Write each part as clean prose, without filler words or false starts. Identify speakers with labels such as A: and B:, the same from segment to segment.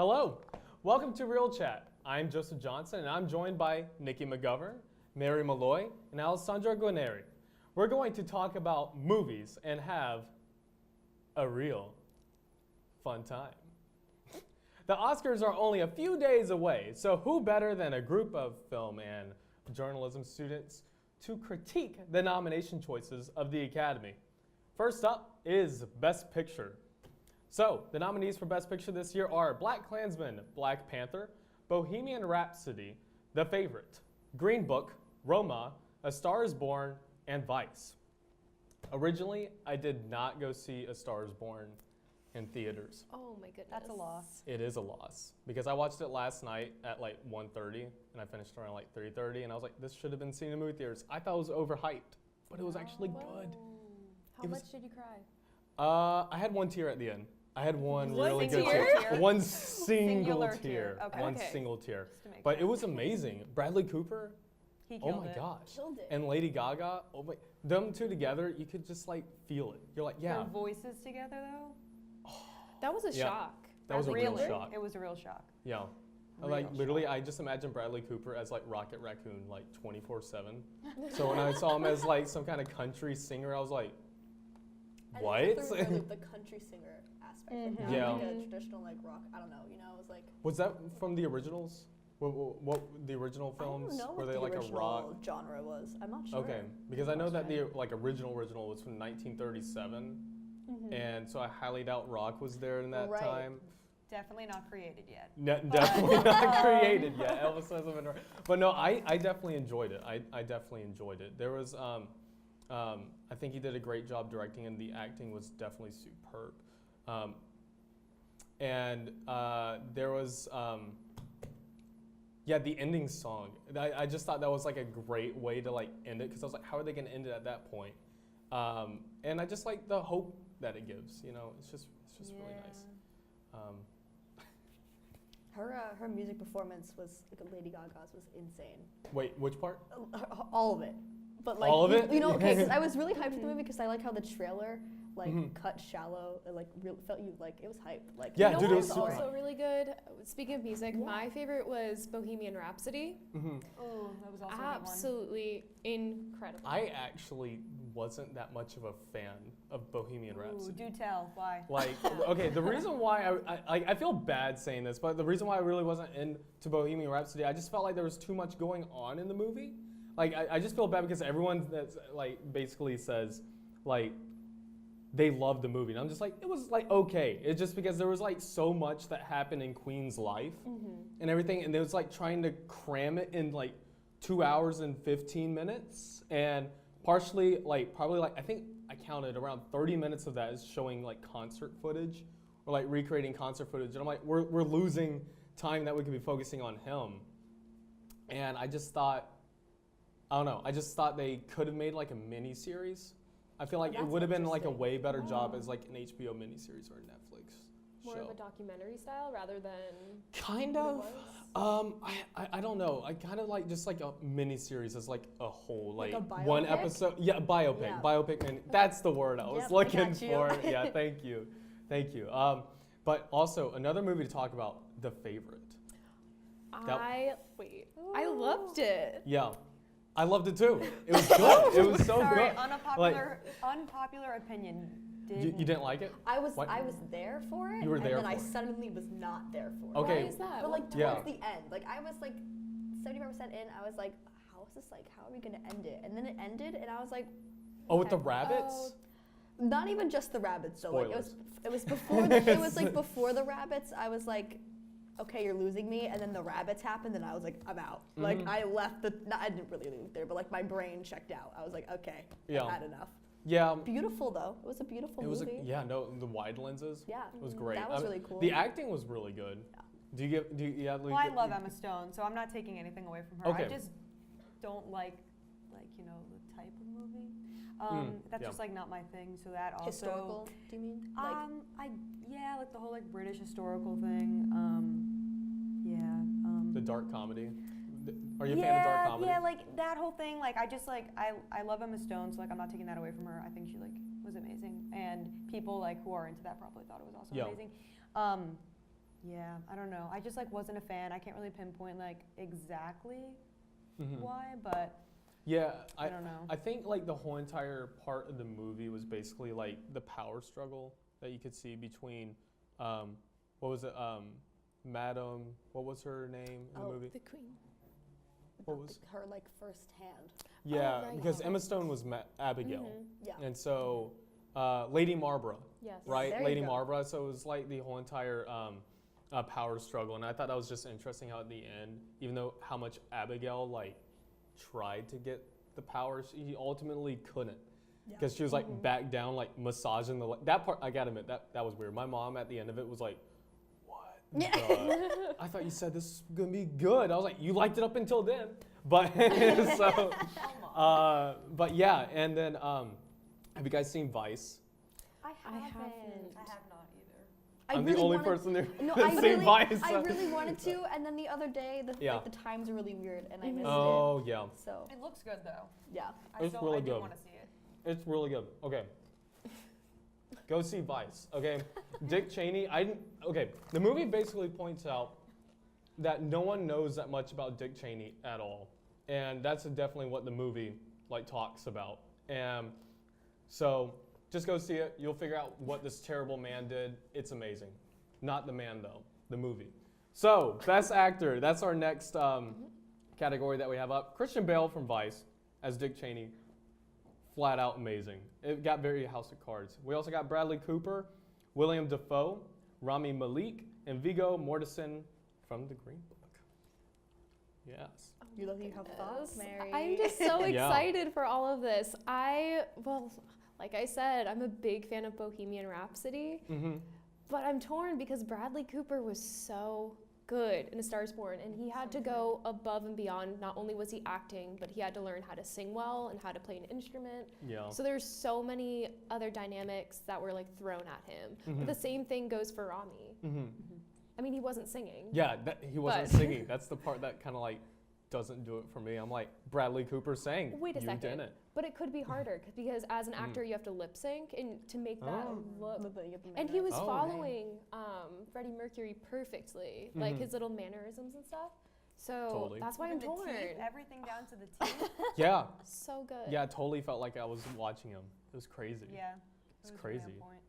A: Hello, welcome to Real Chat. I'm Joseph Johnson and I'm joined by Nikki McGovern, Mary Malloy, and Alessandra Guarneri. We're going to talk about movies and have a real fun time. The Oscars are only a few days away, so who better than a group of film and journalism students to critique the nomination choices of the Academy? First up is Best Picture. So, the nominees for Best Picture this year are BlacKkKlansman, Black Panther, Bohemian Rhapsody, The Favorite, Green Book, Roma, A Star is Born, and Vice. Originally, I did not go see A Star is Born in theaters.
B: Oh my goodness.
C: That's a loss.
A: It is a loss because I watched it last night at like 1:30 and I finished around like 3:30 and I was like, this should have been seen in movie theaters. I thought it was overhyped, but it was actually good.
C: How much did you cry?
A: I had one tear at the end. I had one
C: One
A: really good
C: tear?
A: tear. One single
C: Singular
A: tear.
C: tear. Okay.
A: One
B: Okay.
A: single tear.
C: Just to make
A: But
C: sure.
A: it was amazing. Bradley Cooper,
C: He
A: oh
C: killed
A: my
C: it.
A: gosh.
B: Killed it.
A: And Lady Gaga, oh my, them two together, you could just like feel it. You're like, yeah.
C: Their voices together though?
B: That was a
A: Yeah.
B: shock.
A: That was a
C: really?
A: real shock.
C: It was a real shock.
A: Yeah.
C: Real
A: Like literally,
C: shock.
A: I just imagine Bradley Cooper as like Rocket Raccoon, like 24/7. So when I saw him as like some kind of country singer, I was like, what?
D: I think through the country singer aspect, like not
A: Yeah.
D: like a traditional like rock. I don't know, you know, it was like
A: Was that from the originals? What the original films?
D: I don't know
A: Were
D: what
A: they
D: the
A: like
D: original
A: a rock?
D: genre was. I'm not sure.
A: Okay, because I know that the
D: Watch
A: like original was from 1937,
D: Mhm.
A: and so I highly doubt rock was there in that
D: Right.
A: time.
C: Definitely not created yet.
A: Definitely not created yet. Elvis hasn't been around. But no, I definitely enjoyed it. I definitely enjoyed it. There was, I think he did a great job directing, and the acting was definitely superb. There was, yeah, the ending song. I just thought that was like a great way to like end it, because I was like, how are they going to end it at that point? And I just like the hope that it gives. You know, it's just really nice.
D: Her music performance was like Lady Gaga's was insane.
A: Wait, which part?
D: All of it. But like
A: All of it?
D: You know, okay, 'cause I was really hyped for the movie because I like how the trailer like
A: Mhm.
D: cut shallow and like felt you like it was hyped. Like
A: Yeah,
B: you know
A: dude,
B: what
A: it was
B: was
A: super
B: also
A: hot.
B: really good? Speaking of music,
D: Yeah.
B: my favorite was Bohemian Rhapsody.
A: Mm-hmm.
C: Oh, that was also a good
B: Absolutely incredible.
A: I actually wasn't that much of a fan of Bohemian
C: one. Ooh,
A: Rhapsody.
C: do tell. Why?
A: Like, okay, the reason why I feel bad saying this, but the reason why I really wasn't into Bohemian Rhapsody, I just felt like there was too much going on in the movie. Like, I just feel bad because everyone that's like basically says like they love the movie, and I'm just like, it was like okay. It's just because there was like so much that happened in Queen's life and everything, and it was like trying to cram it in like 2 hours and 15 minutes, and partially like probably like I think I counted around 30 minutes of that is showing like concert footage or like recreating concert footage, and I'm like, we're losing time that we could be focusing on him. And I just thought, I don't know, I just thought they could have made like a mini series. I feel like it
D: That's
A: would have been like a
D: interesting.
A: way better job
C: Oh.
A: as like an HBO miniseries or a Netflix
B: More
A: show.
B: of a documentary style rather than
A: Kind
B: what
A: of.
B: it was.
A: I don't know. I kind of like just like a mini series as like a whole,
D: Like
A: like,
D: a
A: one
D: biopic?
A: episode. Yeah, biopic,
D: Yeah.
A: biopic mini. That's the word I was
D: Yep, I
A: looking
D: got you.
A: for. Yeah, thank you. But also another movie to talk about, The Favorite.
B: I loved it.
A: Yeah, I loved it too. It was good. It was so
C: Sorry,
A: good.
C: unpopular opinion.
A: You didn't like it?
D: I was
A: What?
D: there for it,
A: You were
D: and
A: there
D: then I
A: for it.
D: suddenly was not there for it.
A: Okay.
B: Why is that?
D: But like towards
A: Yeah.
D: the end, like I was like 75% in, I was like, how is this like? How are we gonna end it? And then it ended, and I was like,
A: Oh, with the
D: okay.
A: rabbits?
D: Not even just the rabbits though. Like
A: Spoilers.
D: it was before it was like before the rabbits. I was like, okay, you're losing me. And then the rabbits happened, and I was like, I'm out. Like
A: Mhm.
D: I left I didn't really leave there, but like my brain checked out. I was like, okay,
A: Yeah.
D: I've had enough.
A: Yeah.
D: Beautiful though. It was a beautiful
A: It was
D: movie.
A: the wide lenses.
D: Yeah.
A: It was great.
D: That was
A: I mean,
D: really cool.
A: The acting was really good.
D: Yeah.
A: Do you yeah,
C: Well, I love Emma Stone, so I'm not taking anything away from her.
A: Okay.
C: I just don't like you know, the type of movie. That's
A: yeah.
C: just like not my thing. So that also.
D: Historical, do you mean? Like,
C: Like the whole like British historical thing.
A: The dark comedy. Are you a fan of dark comedy?
C: Yeah, like that whole thing. Like I just like I love Emma Stone, so like I'm not taking that away from her. I think she like was amazing, and people like who are into that probably thought it was also
A: Yeah.
C: amazing. Yeah, I don't know. I just like wasn't a fan. I can't really pinpoint like exactly why, but
A: Yeah,
C: I don't know.
A: I think like the whole entire part of the movie was basically like the power struggle that you could see between, what was it, Madam, what was her name in the movie?
B: The queen.
A: What was
D: her like first hand?
A: Yeah,
B: right.
A: because Emma Stone was Abigail,
D: Yeah.
A: and so Lady Marlborough,
B: Yes.
A: right?
D: There you
A: Lady
D: go.
A: Marlborough. So it was like the whole entire power struggle, and I thought that was just interesting how at the end, even though how much Abigail like tried to get the power, she ultimately couldn't.
D: Yeah.
A: Because she was like back down, like massaging that part. I gotta admit that was weird. My mom at the end of it was like, "What?
D: Yeah.
A: I thought you said this was gonna be good." I was like, "You liked it up until then," but so, but yeah. And then, have you guys seen Vice?
B: I haven't.
C: I have not either.
A: I'm
D: really
A: the only
D: wanted-
A: person there
D: No,
A: who's seen Vice.
D: I really wanted to, and then the other day,
A: Yeah.
D: like, the times are really weird, and I missed
A: Oh yeah,
D: it. So
C: It looks good though.
D: yeah.
A: It's really
C: I do
A: good.
C: want to see it.
A: it's really good. Okay, go see Vice. Okay, Dick Cheney. Okay, the movie basically points out that no one knows that much about Dick Cheney at all, and that's definitely what the movie like talks about. And so just go see it. You'll figure out what this terrible man did. It's amazing. Not the man though, the movie. So best actor. That's our next category that we have up. Christian Bale from Vice as Dick Cheney. Flat out amazing. It got very House of Cards. We also got Bradley Cooper, William Dafoe, Rami Malek, and Viggo Mortensen from The Green Book. Yes.
D: You look, you have thoughts,
B: Yes.
D: Mary.
B: I'm just so
A: Yeah.
B: excited for all of this. Like I said, I'm a big fan of Bohemian Rhapsody,
A: Mm-hmm.
B: but I'm torn because Bradley Cooper was so good in A Star Is Born, and he had to go above and beyond. Not only was he acting, but he had to learn how to sing well and how to play an instrument.
A: Yeah.
B: So there's so many other dynamics that were like thrown at him. But the same thing goes for Rami.
A: Mm-hmm.
B: I mean, he wasn't singing.
A: Yeah, he wasn't
B: But-
A: singing. That's the part that kind of like doesn't do it for me. I'm like, Bradley Cooper sang.
B: Wait a
A: you
B: second.
A: didn't.
B: But it could be harder because as an actor, you have to lip sync and to make that
A: Oh.
B: look.
D: You get the
B: And he was
A: Oh.
B: following Freddie Mercury perfectly, like his little mannerisms and stuff. So
A: Totally.
B: that's why I'm
C: Even the
B: torn.
C: teeth, everything down to the teeth.
A: Yeah.
B: So good.
A: Yeah, I totally felt like I was watching him. It was crazy.
C: Yeah.
A: It's
C: it was really on
A: crazy.
C: point.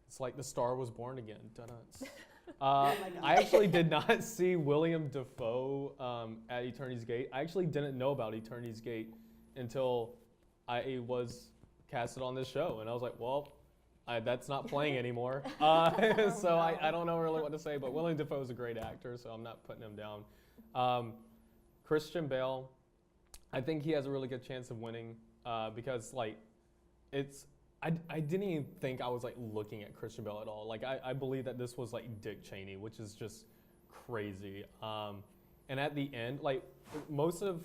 A: It's like the star was born again. Dun-dun.
D: my God.
A: I actually did not see William Dafoe at Eternity's Gate. I actually didn't know about Eternity's Gate until I was casted on this show. And I was like, well, that's not playing anymore. So I don't know really what to say, but William Dafoe is a great actor, so I'm not putting him down. Christian Bale, I think he has a really good chance of winning because like I didn't even think I was like looking at Christian Bale at all. Like I believe that this was like Dick Cheney, which is just crazy. And at the end, like most of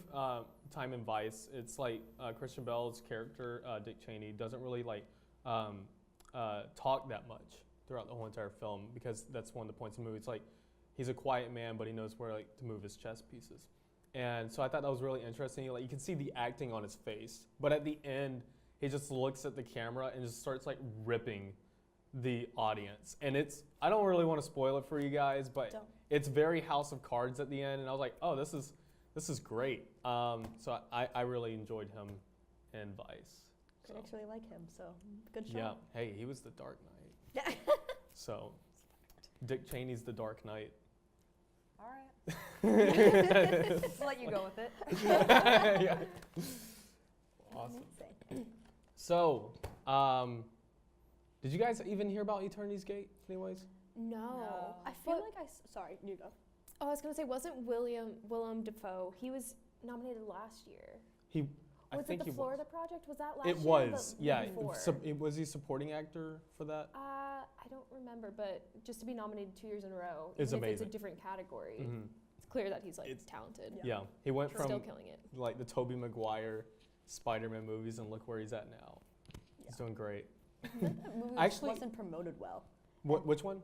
A: time in Vice, it's like Christian Bale's character, Dick Cheney, doesn't really like talk that much throughout the whole entire film because that's one of the points of the movie. It's like he's a quiet man, but he knows where like to move his chess pieces. And so I thought that was really interesting. Like you can see the acting on his face, but at the end, he just looks at the camera and just starts like ripping the audience. And I don't really want to spoil it for you guys, but
D: Don't.
A: it's very House of Cards at the end. And I was like, oh, this is great. So I really enjoyed him in Vice. So,
D: Critics really like him, so good show.
A: yeah. Hey, he was the Dark Knight.
D: Yeah.
A: So Dick Cheney's the Dark Knight.
C: All right. Just let you go with it.
A: Yeah. Awesome.
D: Amazing.
A: So, did you guys even hear about Eternity's Gate anyways?
B: No.
D: I feel like sorry, you go.
B: Oh, I was gonna say, wasn't Willem Dafoe? He was nominated last year.
A: I
B: Was
A: think
B: it the
A: he
B: Florida Project? Was that last
A: It
B: year?
A: was,
B: The
A: yeah.
B: Before?
A: Was he supporting actor for that?
B: I don't remember, but just to be nominated 2 years in a row,
A: Is
B: even if it's
A: amazing.
B: a different category,
A: Mhm.
B: it's clear that he's like
A: It's-
B: talented.
A: Yeah. He went
B: Still
A: from
B: killing it.
A: like the Tobey Maguire Spider-Man movies and look where he's at now. He's doing great.
D: That movie
A: Actually-
D: wasn't promoted well.
A: Which one?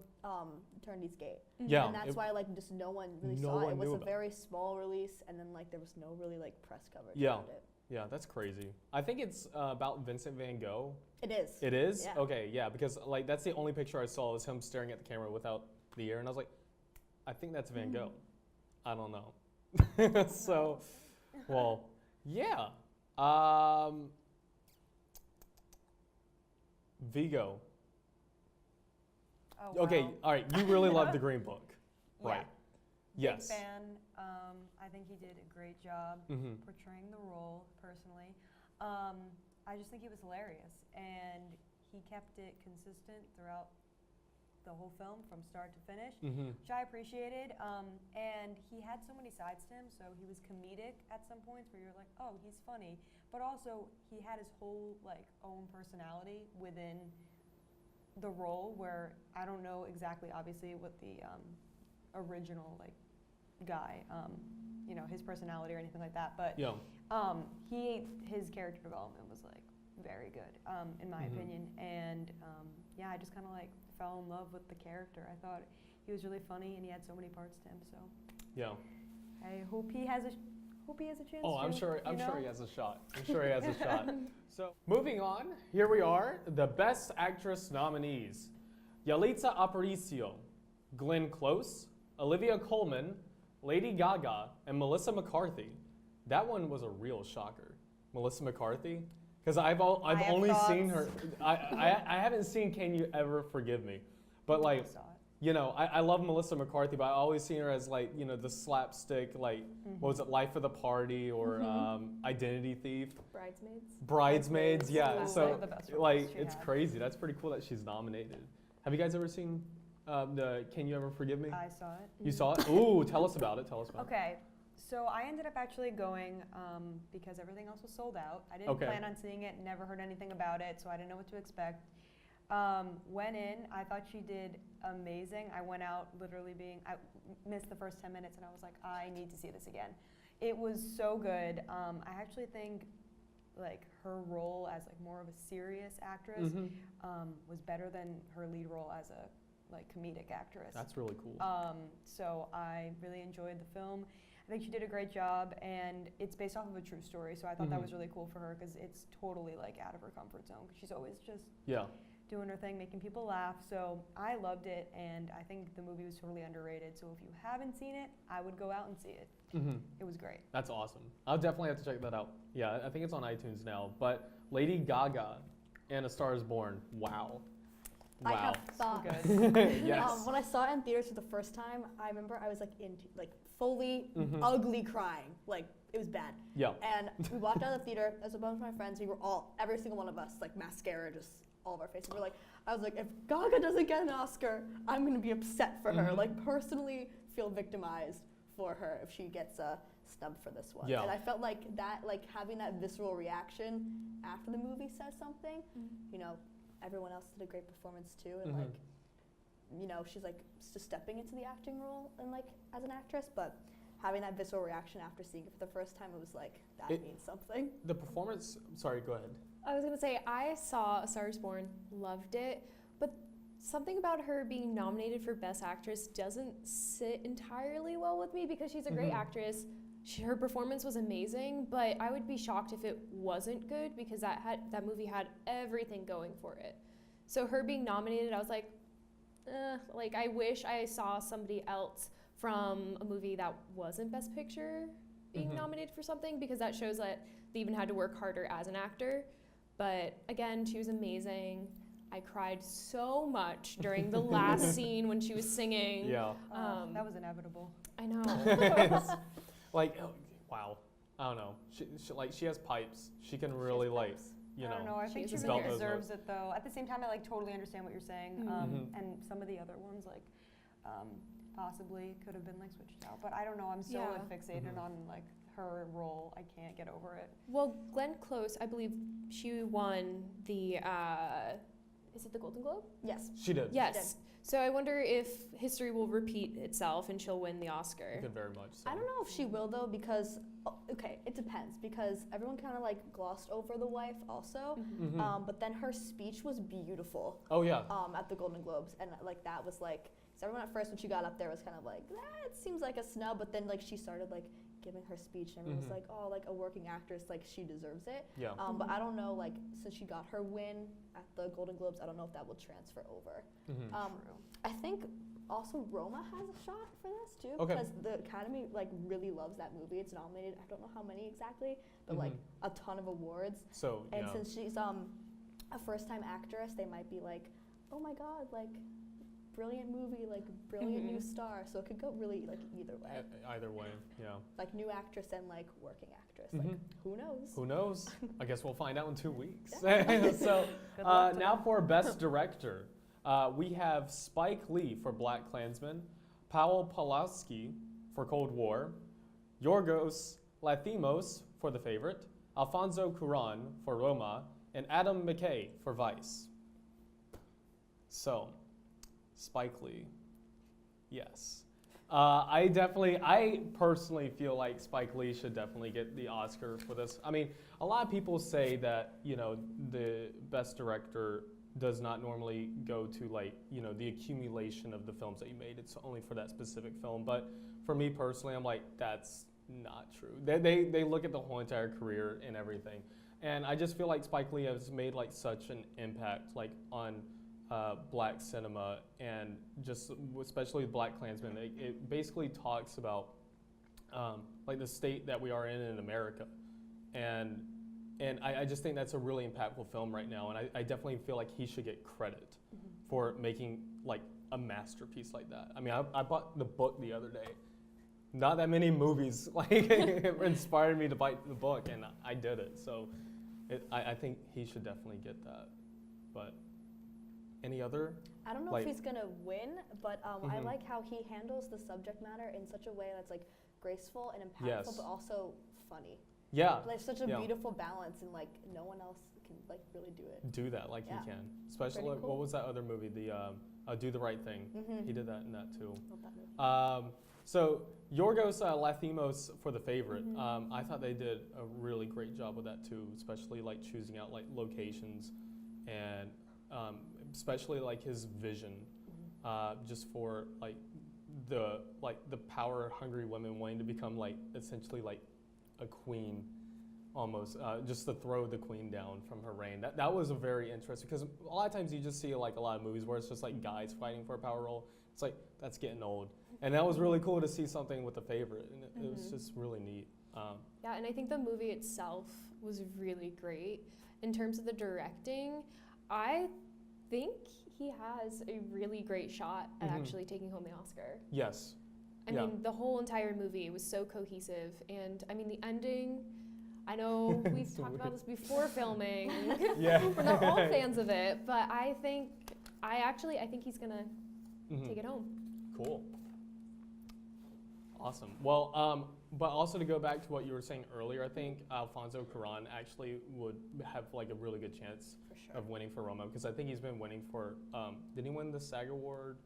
D: Eternity's Gate.
A: Yeah.
D: And that's why like just no one really
A: No
D: saw it.
A: one
D: It was
A: knew
D: a
A: about
D: very small release, and then like there was no really like press coverage
A: Yeah.
D: around it.
A: Yeah, that's crazy. I think it's about Vincent Van Gogh.
D: It is.
A: It is?
D: Yeah.
A: Okay, yeah, because like that's the only picture I saw was him staring at the camera without the ear, and I was like, I think that's Van Gogh. I don't know. So, well, yeah. Vigo.
C: Oh,
A: Okay,
C: wow.
A: all right. You really love the Green Book,
C: Yeah.
A: right? Yes.
C: Big fan. I think he did a great job
A: Mm-hmm.
C: portraying the role, personally. I just think he was hilarious, and he kept it consistent throughout the whole film from start to finish,
A: Mm-hmm.
C: which I appreciated. And he had so many sides to him, so he was comedic at some points where you're like, oh, he's funny, but also he had his whole like own personality within the role, where I don't know exactly, obviously, what the original like guy, his personality or anything like that, but
A: Yeah.
C: his character development was like very good, in my opinion, and yeah, I just kind of like fell in love with the character. I thought he was really funny, and he had so many parts to him. So
A: Yeah.
C: I hope he has a chance.
A: Oh, I'm
C: to,
A: sure. I'm
C: you
A: sure
C: know?
A: he has a shot. I'm sure he has a shot. So, moving on, here we are, the Best Actress nominees: Yalitza Aparicio, Glenn Close, Olivia Colman, Lady Gaga, and Melissa McCarthy. That one was a real shocker. Melissa McCarthy, because I've
C: have
A: only seen
C: thoughts.
A: her. I haven't seen Can You Ever Forgive Me, but like.
C: I saw it.
A: You know, I love Melissa McCarthy, but I always seen her as like, the slapstick, like, what was it, Life of the Party or Identity Thief?
B: Bridesmaids.
A: Bridesmaids, yeah.
C: Classic.
A: So,
C: One of the best roles
A: like,
C: she
A: it's
C: had.
A: crazy. That's pretty cool that she's nominated. Have you guys ever seen the Can You Ever Forgive Me?
C: I saw it.
A: You saw it? Ooh, tell us about it. Tell us about it.
C: Okay, so I ended up actually going because everything else was sold out. I didn't
A: Okay.
C: plan on seeing it, never heard anything about it, so I didn't know what to expect. Went in, I thought she did amazing. I went out literally I missed the first 10 minutes and I was like, I need to see this again. It was so good. I actually think like her role as like more of a serious actress was better than her lead role as a like comedic actress.
A: That's really cool.
C: So I really enjoyed the film. I think she did a great job, and it's based off of a true story, so I thought that was really cool for her because it's totally like out of her comfort zone. 'Cause she's always just
A: Yeah.
C: doing her thing, making people laugh. So I loved it, and I think the movie was totally underrated. So if you haven't seen it, I would go out and see it. It was great.
A: That's awesome. I'll definitely have to check that out. Yeah, I think it's on iTunes now. But Lady Gaga and A Star Is Born. Wow.
D: I
A: Wow.
D: have thoughts.
A: Yes.
D: When I saw it in theaters for the first time, I remember I was like fully ugly crying. Like it was bad.
A: Yeah.
D: And we walked out of the theater as a bunch of my friends. We were every single one of us, like mascara, just all of our faces. We're like, I was like, if Gaga doesn't get an Oscar, I'm gonna be upset for her. Like personally, feel victimized for her if she gets a snub for this one.
A: Yeah.
D: And I felt like that, like having that visceral reaction after the movie says something. You know, everyone else did a great performance too, and like, you know, she's like just stepping into the acting role and like as an actress, but having that visceral reaction after seeing it for the first time, it was like that means something.
A: The performance. Sorry, go ahead.
B: I was gonna say I saw A Star Is Born, loved it, but something about her being nominated for Best Actress doesn't sit entirely well with me because she's a great actress. Her performance was amazing, but I would be shocked if it wasn't good because that movie had everything going for it. So her being nominated, I was like, like I wish I saw somebody else from a movie that wasn't Best Picture being nominated for something, because that shows that they even had to work harder as an actor. But again, she was amazing. I cried so much during the last scene when she was singing.
A: Yeah.
C: That was inevitable.
B: I know.
A: It's like, wow. I don't know. She has pipes. She can really like, you
C: I
A: know.
C: don't know. I think
B: She
C: she
B: is
C: really
A: a singer.
C: deserves it though. At the same time, I like totally understand what you're saying. And some of the other ones like possibly could have been like switched out. But I don't know. I'm so
B: Yeah.
C: like fixated on like her role. I can't get over it.
B: Well, Glenn Close, I believe she won the, is it the Golden Globe?
D: Yes.
A: She did.
B: Yes. So I wonder if history will repeat itself and she'll win the Oscar.
A: Good, very much. So.
D: I don't know if she will though, because okay, it depends, because everyone kind of like glossed over the wife also, but then her speech was beautiful.
A: Oh yeah.
D: At the Golden Globes, and like that was like, so everyone at first when she got up there was kind of like, that seems like a snub, but then like she started like giving her speech and everyone was like, oh, like a working actress, like she deserves it.
A: Yeah.
D: But I don't know, like since she got her win at the Golden Globes, I don't know if that will transfer over.
C: True.
D: I think also Roma has a shot for this too,
A: Okay.
D: because the Academy like really loves that movie. It's nominated. I don't know how many exactly, but like a ton of awards.
A: So
D: And
A: yeah.
D: since she's a first-time actress, they might be like, oh my god, like brilliant movie, like brilliant new star. So it could go really like either way.
A: Either way, yeah.
D: Like new actress and like working actress. Like who knows?
A: Who knows? I guess we'll find out in 2 weeks.
D: Yeah.
A: So
C: Good luck to
A: now
C: them.
A: for Best Director, we have Spike Lee for Black Klansman, Powell Pulaski for Cold War, Yorgos Lanthimos for The Favorite, Alfonso Cuarón for Roma, and Adam McKay for Vice. So, Spike Lee, yes. I personally feel like Spike Lee should definitely get the Oscar for this. I mean, a lot of people say that, the Best Director does not normally go to the accumulation of the films that you made. It's only for that specific film. But for me personally, I'm like, that's not true. They look at the whole entire career and everything. And I just feel like Spike Lee has made such an impact on Black cinema, and just especially Black Klansman. It basically talks about the state that we are in America, and I just think that's a really impactful film right now, and I definitely feel like he should get credit for making a masterpiece like that. I mean, I bought the book the other day. Not that many movies inspired me to buy the book, and I did it. So I think he should definitely get that. But any other?
D: I don't know if he's gonna win, but I like how he handles the subject matter in such a way that's graceful and impactful,
A: Yes.
D: but also funny.
A: Yeah.
D: There's such a
A: Yeah.
D: beautiful balance, and no one else can really do it.
A: Do that
D: Yeah.
A: he can. Especially
D: Pretty cool.
A: what was that other movie? The Do the Right Thing. He did that in that too.
D: Love that movie.
A: So Yorgos Lanthimos for The Favorite. I thought they did a really great job with that too, especially choosing out locations, and especially his vision, just for the power hungry women wanting to become essentially a queen, almost, just to throw the queen down from her reign. That was a very interesting, because a lot of times you just see a lot of movies where it's just guys fighting for a power role. It's that's getting old, and that was really cool to see something with The Favorite, and it was just really neat.
B: Yeah, and I think the movie itself was really great. In terms of the directing, I think he has a really great shot at actually taking home the Oscar.
A: Yes.
B: I mean, the whole entire movie was so cohesive, and I mean, the ending, I know we've talked about this before filming.
A: Yeah.
B: We're not all fans of it, but I think he's gonna take it home.
A: Cool. Awesome. Well, but also to go back to what you were saying earlier, I think Alfonso Cuarón actually would have a really good chance
D: For sure.
A: of winning for Roma, because I think he's been winning for. Did he win the SAG award?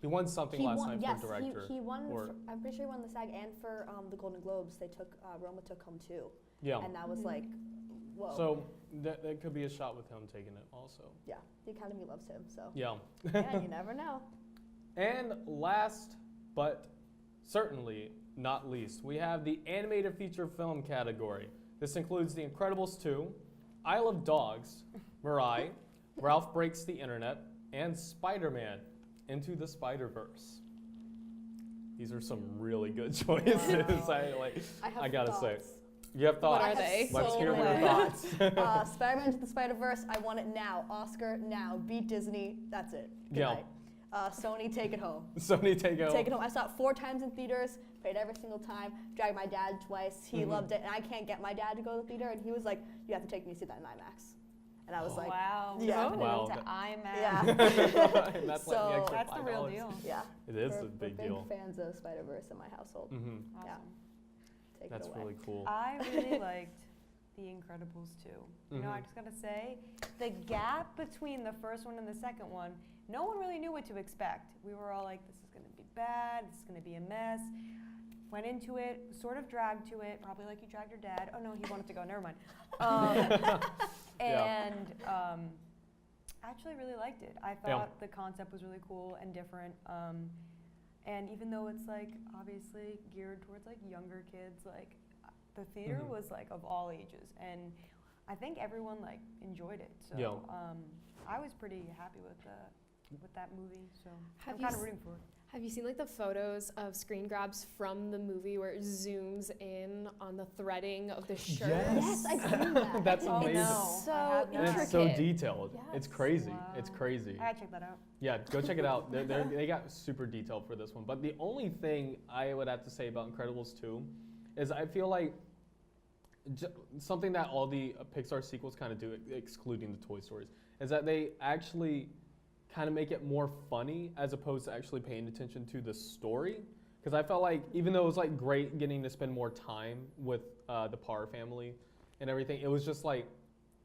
A: He won something
D: He
A: last
D: won,
A: night
D: yes,
A: for director.
D: he won.
A: or-
D: I'm pretty sure he won the SAG and for the Golden Globes. They took Roma took home too,
A: Yeah.
D: and that was whoa.
A: So that could be a shot with him taking it also.
D: yeah, the Academy loves him. So
A: Yeah.
D: yeah, you never know.
A: And last, but certainly not least, we have the animated feature film category. This includes The Incredibles 2, Isle of Dogs, Mirai, Ralph Breaks the Internet, and Spider-Man Into the Spider-Verse. These are some really good choices.
D: Wow.
A: I gotta say.
D: thoughts.
A: You have thoughts?
B: What
D: I
B: are
D: have
B: they?
A: Let's
D: so
A: hear your
D: many.
A: thoughts.
D: Spider-Man Into the Spider-Verse. I want it now. Oscar now. Beat Disney. That's it. Good
A: Yeah.
D: night. Sony, take it home.
A: Sony, take it.
D: Take it home. I saw it 4 times in theaters. Paid every single time. Dragged my dad twice. He loved it, and I can't get my dad to go to the theater. And he was like, "You have to take me to see that in IMAX." And I was like,
C: Wow.
D: Yeah.
C: Going
A: Wow.
C: to IMAX.
D: "Yeah,
A: And that's
D: So-
A: the extra
C: That's the real
A: $5.
C: deal.
D: yeah."
A: It is
D: We're
A: a big
D: big
A: deal.
D: fans of Spider-Verse in my household.
A: Mm-hmm.
C: Awesome.
D: Take
A: That's
D: it away.
A: really cool.
C: I really liked The Incredibles 2. You know, I just gotta say, the gap between the first one and the second one, no one really knew what to expect. We were all like, this is gonna be bad, this is gonna be a mess. Went into it, sort of dragged to it, probably like you dragged your dad. Oh no, he wanted to go, never mind. And actually really liked it. I thought the concept was really cool and different. And even though it's obviously geared towards younger kids, the theater was of all ages, and I think everyone enjoyed it. So
A: Yeah.
C: I was pretty happy with with that movie, so
B: Have
C: I'm
B: you
C: kind of
B: s-
C: rooting for it.
B: Have you seen like the photos of screen grabs from the movie where it zooms in on the threading of the shirt?
D: Yes, I've seen that.
A: That's
C: Oh,
A: amazing.
C: no.
B: So
C: I have not.
A: And
B: intricate.
A: it's so detailed. It's
B: Yes.
A: crazy.
C: Wow.
A: It's crazy.
C: I gotta check that out.
A: Yeah, go check it out. They got super detailed for this one. But the only thing I would have to say about Incredibles 2 is I feel like something that all the Pixar sequels kind of do, excluding the Toy Stories, is that they actually kind of make it more funny as opposed to actually paying attention to the story. Because I felt like even though it was like great getting to spend more time with the Parr family and everything, it was just like,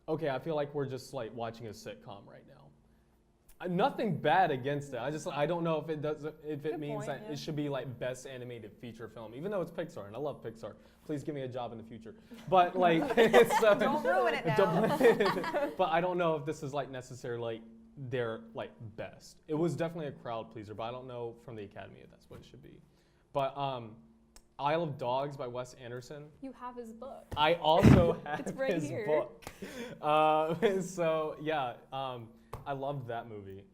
A: okay, I feel like we're just like watching a sitcom right now. Nothing bad against it. I don't know if it does if it
C: Good
A: means
C: point,
A: that
C: yeah.
A: it should be like best animated feature film, even though it's Pixar and I love Pixar. Please give me a job in the future. But like, it's,
C: Don't ruin it now.
A: but I don't know if this is like necessarily like their like best. It was definitely a crowd pleaser, but I don't know from the Academy if that's what it should be. But Isle of Dogs by Wes Anderson.
B: You have his book.
A: I also have
B: It's right
A: his
B: here.
A: book. So yeah, I loved that movie.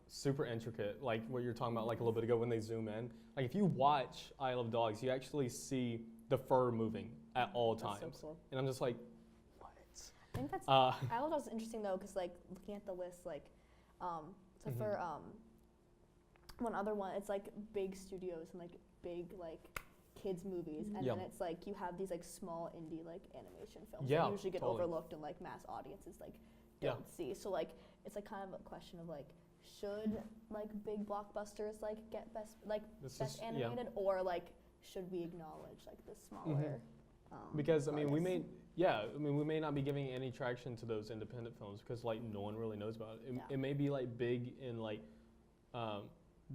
A: Super intricate, like what you're talking about like a little bit ago when they zoom in. Like if you watch Isle of Dogs, you actually see the fur moving at all times.
D: That's so cool.
A: And I'm just like, what?
D: I think that's
A: Uh,
D: Isle of Dogs is interesting though, because like looking at the list, like, so
A: Mhm.
D: for one other one, it's like big studios and like big like kids movies, and
A: Yeah.
D: then it's like you have these like small indie like animation films
A: Yeah,
D: that usually get
A: totally.
D: overlooked and like mass audiences like
A: Yeah.
D: don't see. So like it's like kind of a question of like should like big blockbusters like get
A: This
D: best
A: is- yeah.
D: animated, or like should we acknowledge like the smaller
A: Because I mean, we
D: artists?
A: we may not be giving any traction to those independent films because like no one really knows about it.
D: Yeah.
A: It may be like big in like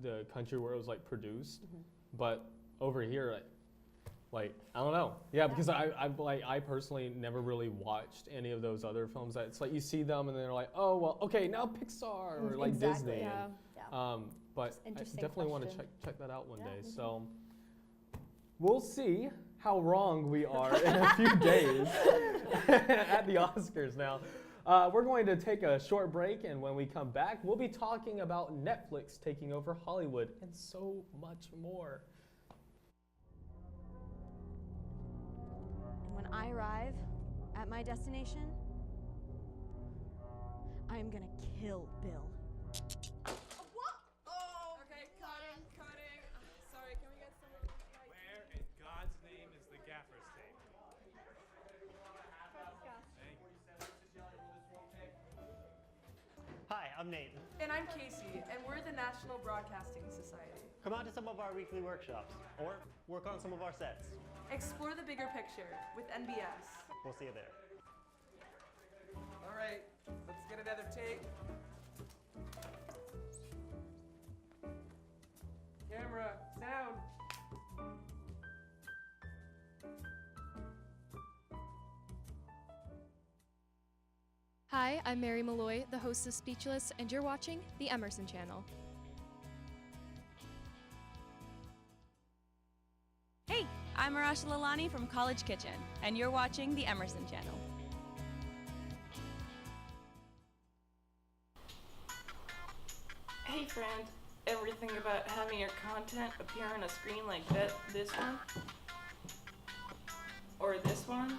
A: the country where it was like produced, but over here, like I don't know. Yeah, because I personally never really watched any of those other films. That it's like you see them and they're like, oh well, okay, now Pixar or like
D: Exactly,
A: Disney.
B: Yeah.
D: Yeah.
A: But
D: Just
A: I
D: interesting
A: definitely want to
D: question.
A: check that out one
D: Yeah,
A: day.
D: me too.
A: So we'll see how wrong we are in a few days at the Oscars now. We're going to take a short break, and when we come back, we'll be talking about Netflix taking over Hollywood and so much more.
E: And when I arrive at my destination, I am gonna kill Bill.
F: Okay, cutting. Sorry, can we get some of this light?
G: Where in God's name is the gaffer's tape? Thank you.
H: Hi, I'm Nate.
F: And I'm Casey, and we're the National Broadcasting Society.
H: Come out to some of our weekly workshops or work on some of our sets.
F: Explore the bigger picture with NBS.
H: We'll see you there.
F: All right, let's get another take. Camera, sound.
B: Hi, I'm Mary Malloy, the host of Speechless, and you're watching the Emerson Channel.
I: Hey, I'm Arash Lalani from College Kitchen, and you're watching the Emerson Channel.
J: Hey friend, ever think about having your content appear on a screen like this one? Or this one?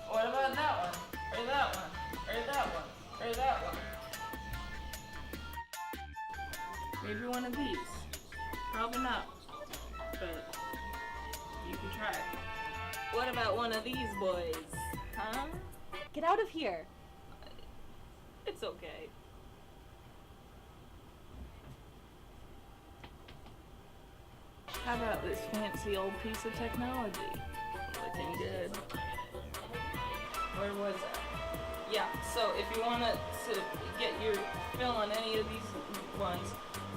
J: What about that one? Or that one? Or that one? Or that one? Maybe one of these. Probably not. But you can try. What about one of these boys? Huh?
I: Get out of here.
J: It's okay. How about this fancy old piece of technology? Looking good. Where was I? Yeah, so if you want to get your fill on any of these ones,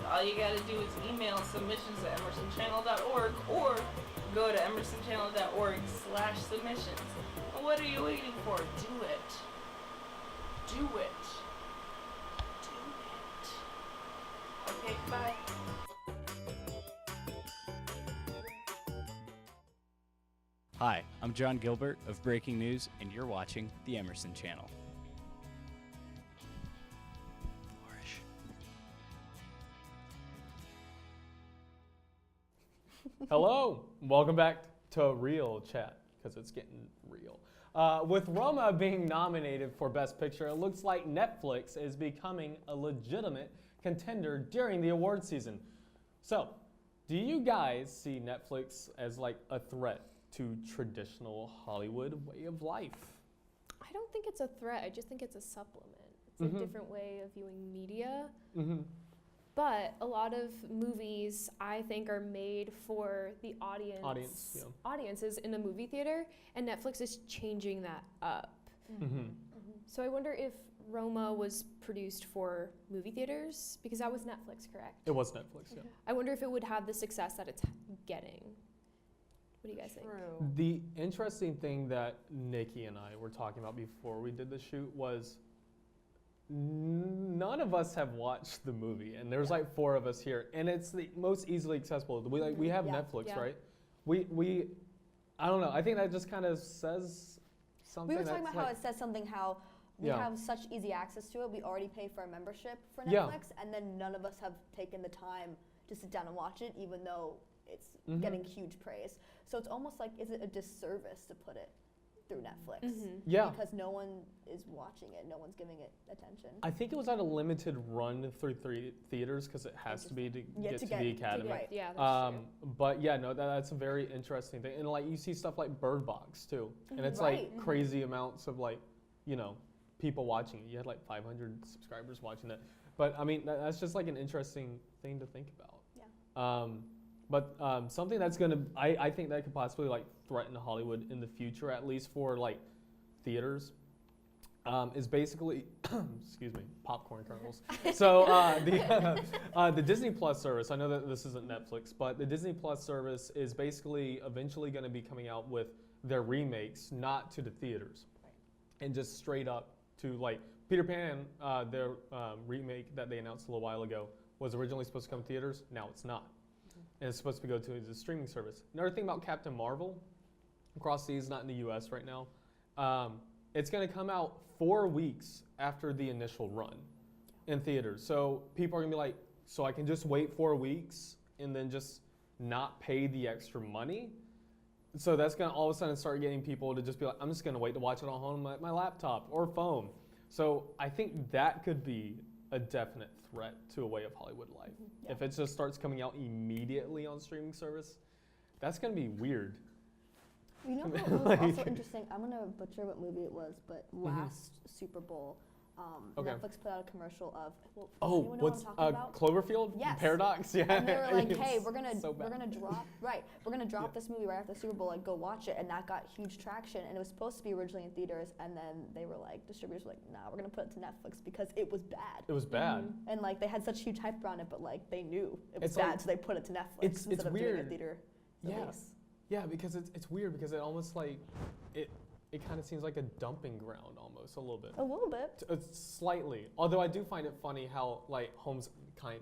J: all you gotta do is email submissions at emersonchannel.org or go to emersonchannel.org/submissions. What are you waiting for? Do it. Do it. Do it. Okay, bye.
K: Hi, I'm John Gilbert of Breaking News, and you're watching the Emerson Channel.
A: Hello, welcome back to Real Chat, because it's getting real. With Roma being nominated for Best Picture, it looks like Netflix is becoming a legitimate contender during the award season. So, do you guys see Netflix as like a threat to traditional Hollywood way of life?
B: I don't think it's a threat. I just think it's a supplement. It's a different way of viewing media. But a lot of movies, I think, are made for the audiences in the movie theater, and Netflix is changing that up. So I wonder if Roma was produced for movie theaters, because that was Netflix, correct?
A: It was Netflix, yeah.
B: I wonder if it would have the success that it's getting. What do you guys think?
A: The interesting thing that Nikki and I were talking about before we did the shoot was none of us have watched the movie, and there's like 4 of us here, and it's the most easily accessible. We have Netflix, right? We I don't know. I think that just kind of says something.
D: We were talking about how it says something how we have such easy access to it. We already pay for our membership for Netflix, and then none of us have taken the time to sit down and watch it, even though it's getting huge praise. So it's almost like, is it a disservice to put it through Netflix? Because no one is watching it, no one's giving it attention.
A: I think it was at a limited run through 3 theaters because it has to be to get to the Academy.
B: Right. Yeah, that's true.
A: But yeah, no, that's a very interesting thing. And like you see stuff like Bird Box too, and it's like crazy amounts of like, you know, people watching it. You had like 500 subscribers watching it. But I mean, that's just like an interesting thing to think about. But something that's gonna, I think that could possibly like threaten Hollywood in the future, at least for like theaters, is basically, excuse me, popcorn kernels. So the Disney Plus service, I know that this isn't Netflix, but the Disney Plus service is basically eventually gonna be coming out with their remakes, not to the theaters, and just straight up to like Peter Pan, their remake that they announced a little while ago was originally supposed to come to theaters, now it's not. And it's supposed to go to the streaming service. Another thing about Captain Marvel, across seas, not in the US right now, it's gonna come out 4 weeks after the initial run in theaters. So people are gonna be like, so I can just wait 4 weeks and then just not pay the extra money? So that's gonna all of a sudden start getting people to just be like, I'm just gonna wait to watch it on home on my laptop or phone. So I think that could be a definite threat to a way of Hollywood life. If it just starts coming out immediately on streaming service, that's gonna be weird.
D: You know what was also interesting? I'm gonna butcher what movie it was, but last Super Bowl, Netflix put out a commercial of. Well,
A: what's Cloverfield?
D: Yes.
A: Paradox? Yeah.
D: And they were like, "Hey, we're gonna drop this movie right after the Super Bowl. Like, go watch it." And that got huge traction. And it was supposed to be originally in theaters, and then they were like, distributors were like, "Nah, we're gonna put it to Netflix because it was bad."
A: It was bad.
D: And like they had such huge hype around it, but like they knew it was bad, so they put it to Netflix instead of doing a theater release.
A: Yeah, because it's weird because it almost like it kind of seems like a dumping ground almost a little bit.
D: A little bit.
A: Slightly. Although I do find it funny how like Holmes kind.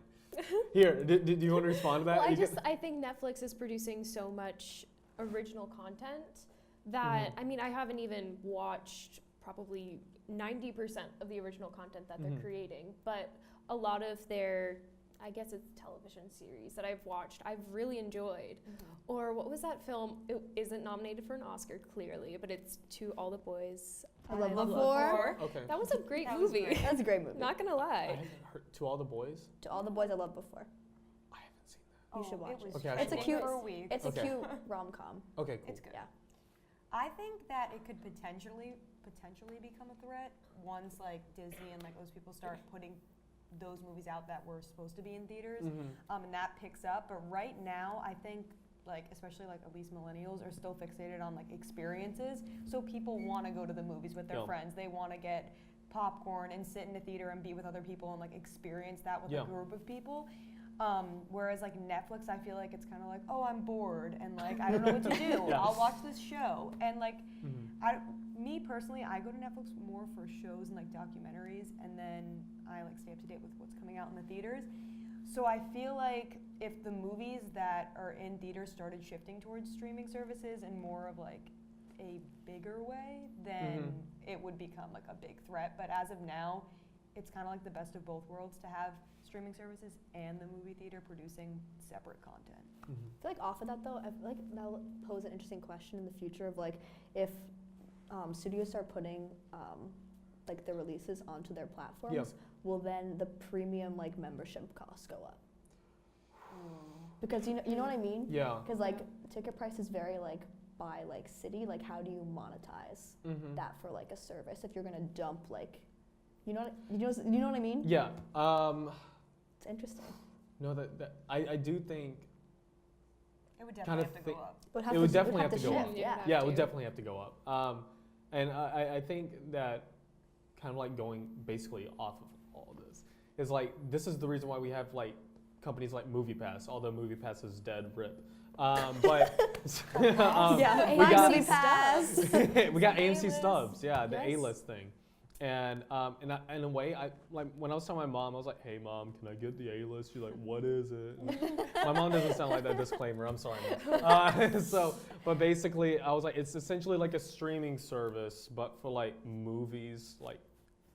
A: Here, do you want to respond to that?
B: Well, I think Netflix is producing so much original content that I mean I haven't even watched probably 90% of the original content that they're creating, but a lot of their, I guess it's television series that I've watched, I've really enjoyed. Or what was that film? It isn't nominated for an Oscar, clearly, but it's To All the Boys
D: I Love Before.
A: Okay.
B: That was a great movie.
D: That's a great movie.
B: Not gonna lie.
A: I haven't heard To All the Boys?
D: To All the Boys I Loved Before.
A: I haven't seen that.
D: You should watch it.
A: Okay,
D: It's a cute rom-com.
A: Okay, cool.
C: It's good.
D: Yeah.
C: I think that it could potentially become a threat once like Disney and like those people start putting those movies out that were supposed to be in theaters, and that picks up. But right now, I think like especially like at least millennials are still fixated on like experiences. So people want to go to the movies with their friends. They want to get popcorn and sit in a theater and be with other people and like experience that with a group of people. Whereas like Netflix, I feel like it's kind of like, oh, I'm bored and like I don't know what to do. I'll watch this show. And like me personally, I go to Netflix more for shows and like documentaries, and then I like stay up to date with what's coming out in the theaters. So I feel like if the movies that are in theaters started shifting towards streaming services in more of like a bigger way, then it would become like a big threat. But as of now, it's kind of like the best of both worlds to have streaming services and the movie theater producing separate content.
D: I feel like off of that though, I feel like that'll pose an interesting question in the future of like if studios start putting like their releases onto their platforms, will then the premium like membership costs go up? Because you know what I mean?
A: Yeah.
D: Because like ticket price is very like by like city. Like how do you monetize that for like a service if you're gonna dump like, you know what I mean?
A: Yeah.
D: It's interesting.
A: No, that I do think.
C: It would definitely have to go up.
A: It would definitely have to go up.
B: shift,
A: Yeah, it would definitely have to go up. And I think that kind of like going basically off of all of this is like this is the reason why we have like companies like MoviePass, although MoviePass is dead, rip. But we got
D: MoviePass.
A: we got AMC Stubs, the
B: Yes.
A: A-list thing. And in a way, I like when I was telling my mom, I was like, "Hey, mom, can I get the A-list?" She's like, "What is it?" And my mom doesn't sound like that disclaimer. I'm sorry, Mom. But basically, I was like, it's essentially like a streaming service, but for like movies, like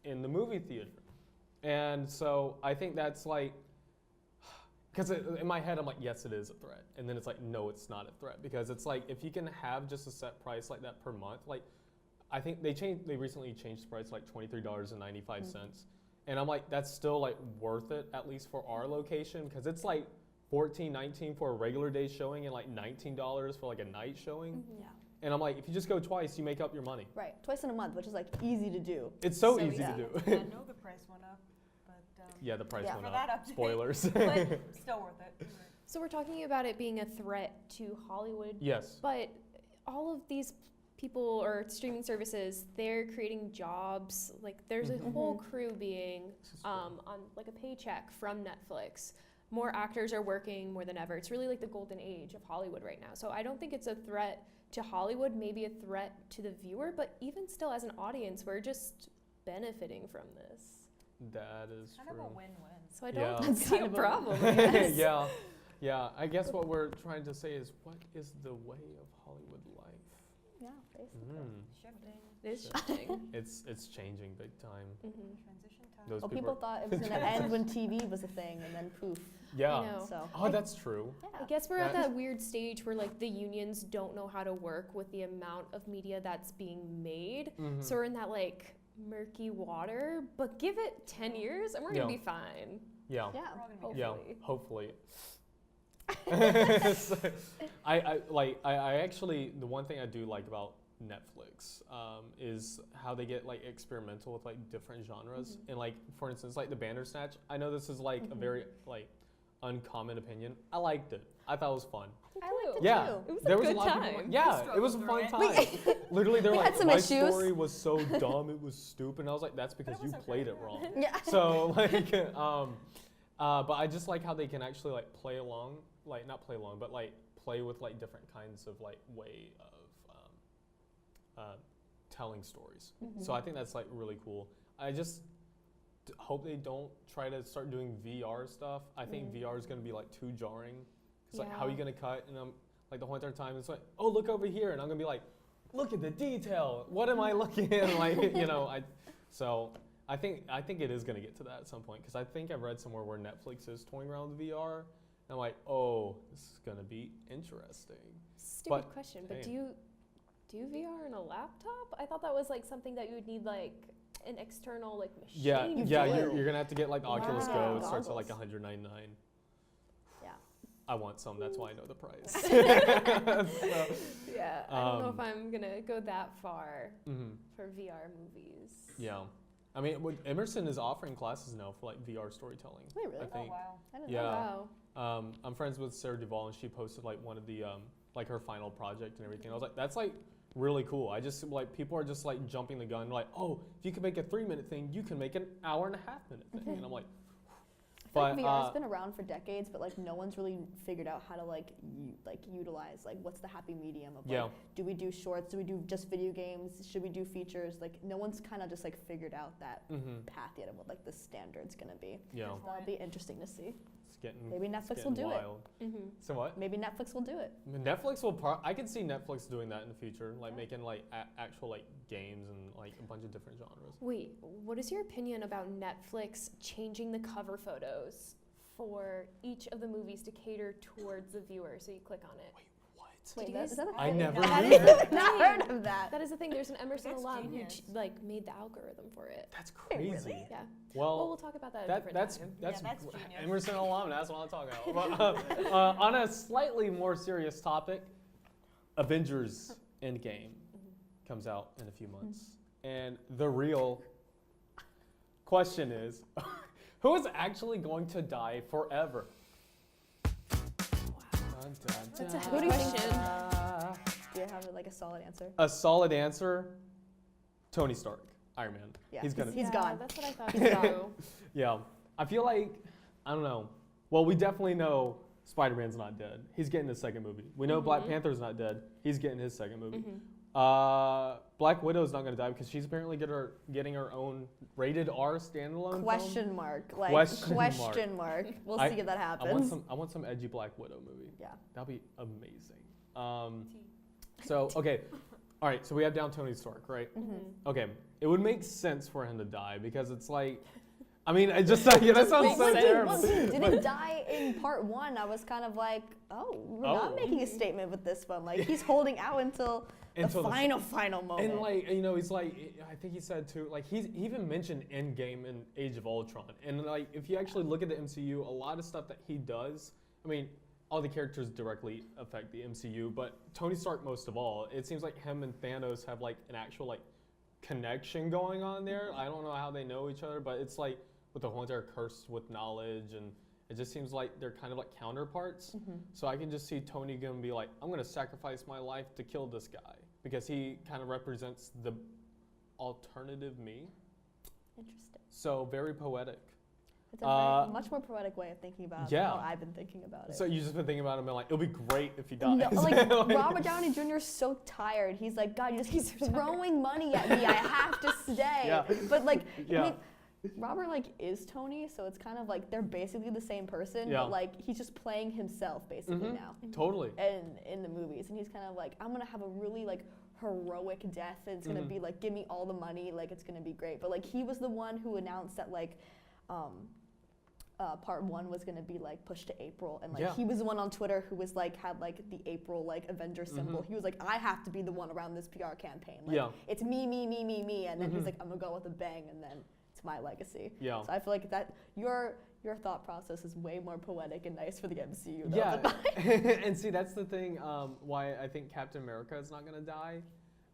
A: in the movie theater. And so I think that's like, because in my head, I'm like, yes, it is a threat. And then it's like, no, it's not a threat. Because it's like, if you can have just a set price like that per month, like, I think they recently changed the price like $23.95. And I'm like, that's still like worth it, at least for our location. Because it's like $14, $19 for a regular day showing and like $19 for like a night showing.
D: Yeah.
A: And I'm like, if you just go twice, you make up your money.
D: Right. Twice in a month, which is like easy to do.
A: It's so easy to do.
C: I know the price went up, but
A: Yeah, the price went
C: for
A: up.
C: that update,
A: Spoilers.
C: but still worth it.
B: So we're talking about it being a threat to Hollywood.
A: Yes.
B: But all of these people or streaming services, they're creating jobs. Like there's a whole crew being on like a paycheck from Netflix. More actors are working more than ever. It's really like the golden age of Hollywood right now. So I don't think it's a threat to Hollywood, maybe a threat to the viewer, but even still as an audience, we're just benefiting from this.
A: That is
C: Kind
A: true.
C: of a win-win.
B: So I
A: Yeah.
B: don't see a problem. I guess.
A: Yeah. I guess what we're trying to say is, what is the way of Hollywood life?
D: Yeah, basically.
C: Shifting.
B: It is shifting.
A: It's changing big time.
C: Transition time.
A: Those
D: Well, people thought it was going to end when TV was a thing, and then poof.
A: Yeah.
B: I know.
D: So.
A: Oh, that's true.
B: I guess we're at that weird stage where like the unions don't know how to work with the amount of media that's being made. So we're in that like murky water, but give it 10 years and we're gonna be fine.
A: Yeah.
D: Yeah.
B: Hopefully.
A: So, I actually, the one thing I do like about Netflix is how they get like experimental with like different genres. And like, for instance, like the Bandersnatch, I know this is like a very like uncommon opinion. I liked it. I thought it was fun.
B: I liked it
A: Yeah,
B: too. It was
A: there
B: a
A: was
B: good
A: a lot
B: time.
A: of people. It was a fun time. Literally, they're
D: We
A: like,
D: had some
A: my
D: issues.
A: story was so dumb, it was stupid. And I was like, that's because you played it wrong.
D: Yeah.
A: So like, but I just like how they can actually like play along, like not play along, but like play with like different kinds of like way of telling stories. So I think that's like really cool. I just hope they don't try to start doing VR stuff. I think VR is going to be like too jarring. It's like, how are you going to cut? And I'm like the whole entire time it's like, oh, look over here, and I'm going to be like, look at the detail. What am I looking at? Like, you know, so I think it is going to get to that at some point, because I think I've read somewhere where Netflix is toying around with VR. And I'm like, oh, this is going to be interesting.
B: Stupid question, but do you do VR on a laptop? I thought that was like something that you would need like an external like machine.
A: You're gonna have to get like Oculus Go. It starts at like
D: Goggles.
A: $199.
D: Yeah.
A: I want some. That's why I know the price.
B: Yeah, I don't know if I'm gonna go that far for VR movies.
A: Yeah, I mean, Emerson is offering classes now for like VR storytelling.
D: Wait, really?
A: I think.
C: Oh, wow.
D: I didn't
A: Yeah.
D: know
B: Wow.
A: I'm friends with Sarah Duvall, and she posted like one of the like her final project and everything. I was like, that's like really cool. I just like people are just like jumping the gun, like, oh, if you can make a 3-minute thing, you can make an 1.5 minute thing, and I'm like.
D: I feel like VR's been around for decades, but like no one's really figured out how to like utilize like what's the happy medium of like, do we do shorts, do we do just video games, should we do features? Like no one's kind of just like figured out that path yet of what like the standard's gonna be.
A: Yeah.
D: That'll be interesting to see.
A: getting
D: Maybe Netflix
A: getting
D: will do
A: wild.
D: it.
A: So what?
D: Maybe Netflix will do it.
A: Netflix will. I could see Netflix doing that in the future, like making like actual like games and like a bunch of different genres.
B: Wait, what is your opinion about Netflix changing the cover photos for each of the movies to cater towards the viewer? So you click on it.
D: Wait,
B: Did you guys-
D: is that a
A: I
D: thing?
A: never
B: That
A: knew
B: is
A: that.
B: the
D: Not
B: thing.
D: heard of that.
B: That is the thing. There's an Emerson
C: That's
B: alum who
C: genius.
B: made the algorithm for it.
A: That's
D: Wait,
A: crazy.
D: really?
B: Yeah.
A: Well,
B: Well, we'll talk about that at a different
A: that's
B: time.
C: that's genius.
A: Emerson alum. That's what I'm talking about. But, on a slightly more serious topic, Avengers Endgame comes out in a few months, and the real question is, who is actually going to die forever? Dun, dun,
B: That's a
A: dun.
B: good question.
D: Do you have like a solid answer?
A: A solid answer: Tony Stark, Iron Man.
D: Yeah,
A: He's gonna.
D: he's
B: Yeah,
D: gone.
B: That's what I thought
D: He's gone.
B: too.
A: Yeah, I feel like I don't know. Well, we definitely know Spider-Man's not dead. He's getting his second movie. We know Black Panther's not dead. He's getting his second movie. Black Widow's not going to die because she's apparently getting her own rated R standalone film.
D: Question mark. Like
A: Question
D: mark. We'll
A: I-
D: see if that
A: I
D: happens.
A: want some edgy Black Widow movie.
D: Yeah.
A: That'll be amazing. So okay, all right. So we have down Tony Stark, right? Okay, it would make sense for him to die because it's like, I mean, I just yeah, that sounds so terrible.
D: Did he die in part one? I was kind of like, oh, we're not making a statement with this one. Like he's holding out until the final moment.
A: And like, you know, he's like, I think he said too, like he even mentioned Endgame and Age of Ultron. And like, if you actually look at the MCU, a lot of stuff that he does, I mean, all the characters directly affect the MCU, but Tony Stark most of all. It seems like him and Thanos have like an actual like connection going on there. I don't know how they know each other, but it's like with the whole entire curse with knowledge, and it just seems like they're kind of like counterparts. So I can just see Tony gonna be like, I'm gonna sacrifice my life to kill this guy because he kind of represents the alternative me.
D: Interesting.
A: So very poetic.
D: It's a very, much more poetic way of thinking about
A: Yeah.
D: how I've been thinking about it.
A: So you've just been thinking about him and like, it'll be great if he dies.
D: No, like Robert Downey Jr. is so tired. He's like, God, you just keep throwing money at me. I have to stay.
A: Yeah.
D: But like,
A: Yeah.
D: I mean, Robert like is Tony, so it's kind of like they're basically the same person,
A: Yeah.
D: but like he's just playing himself basically now.
A: Totally.
D: And in the movies, and he's kind of like, I'm gonna have a really like heroic death, and it's gonna be like, give me all the money, like it's gonna be great. But like he was the one who announced that like, part one was gonna be like pushed to April, and like he was the one on Twitter who was like had like the April like Avengers symbol. He was like, I have to be the one around this PR campaign. Like, it's me, and then he's like, I'm gonna go with a bang, and then it's my legacy.
A: Yeah.
D: So I feel like that your thought process is way more poetic and nice for the MCU. Though,
A: Yeah,
D: than mine.
A: and see that's the thing. Why I think Captain America is not gonna die,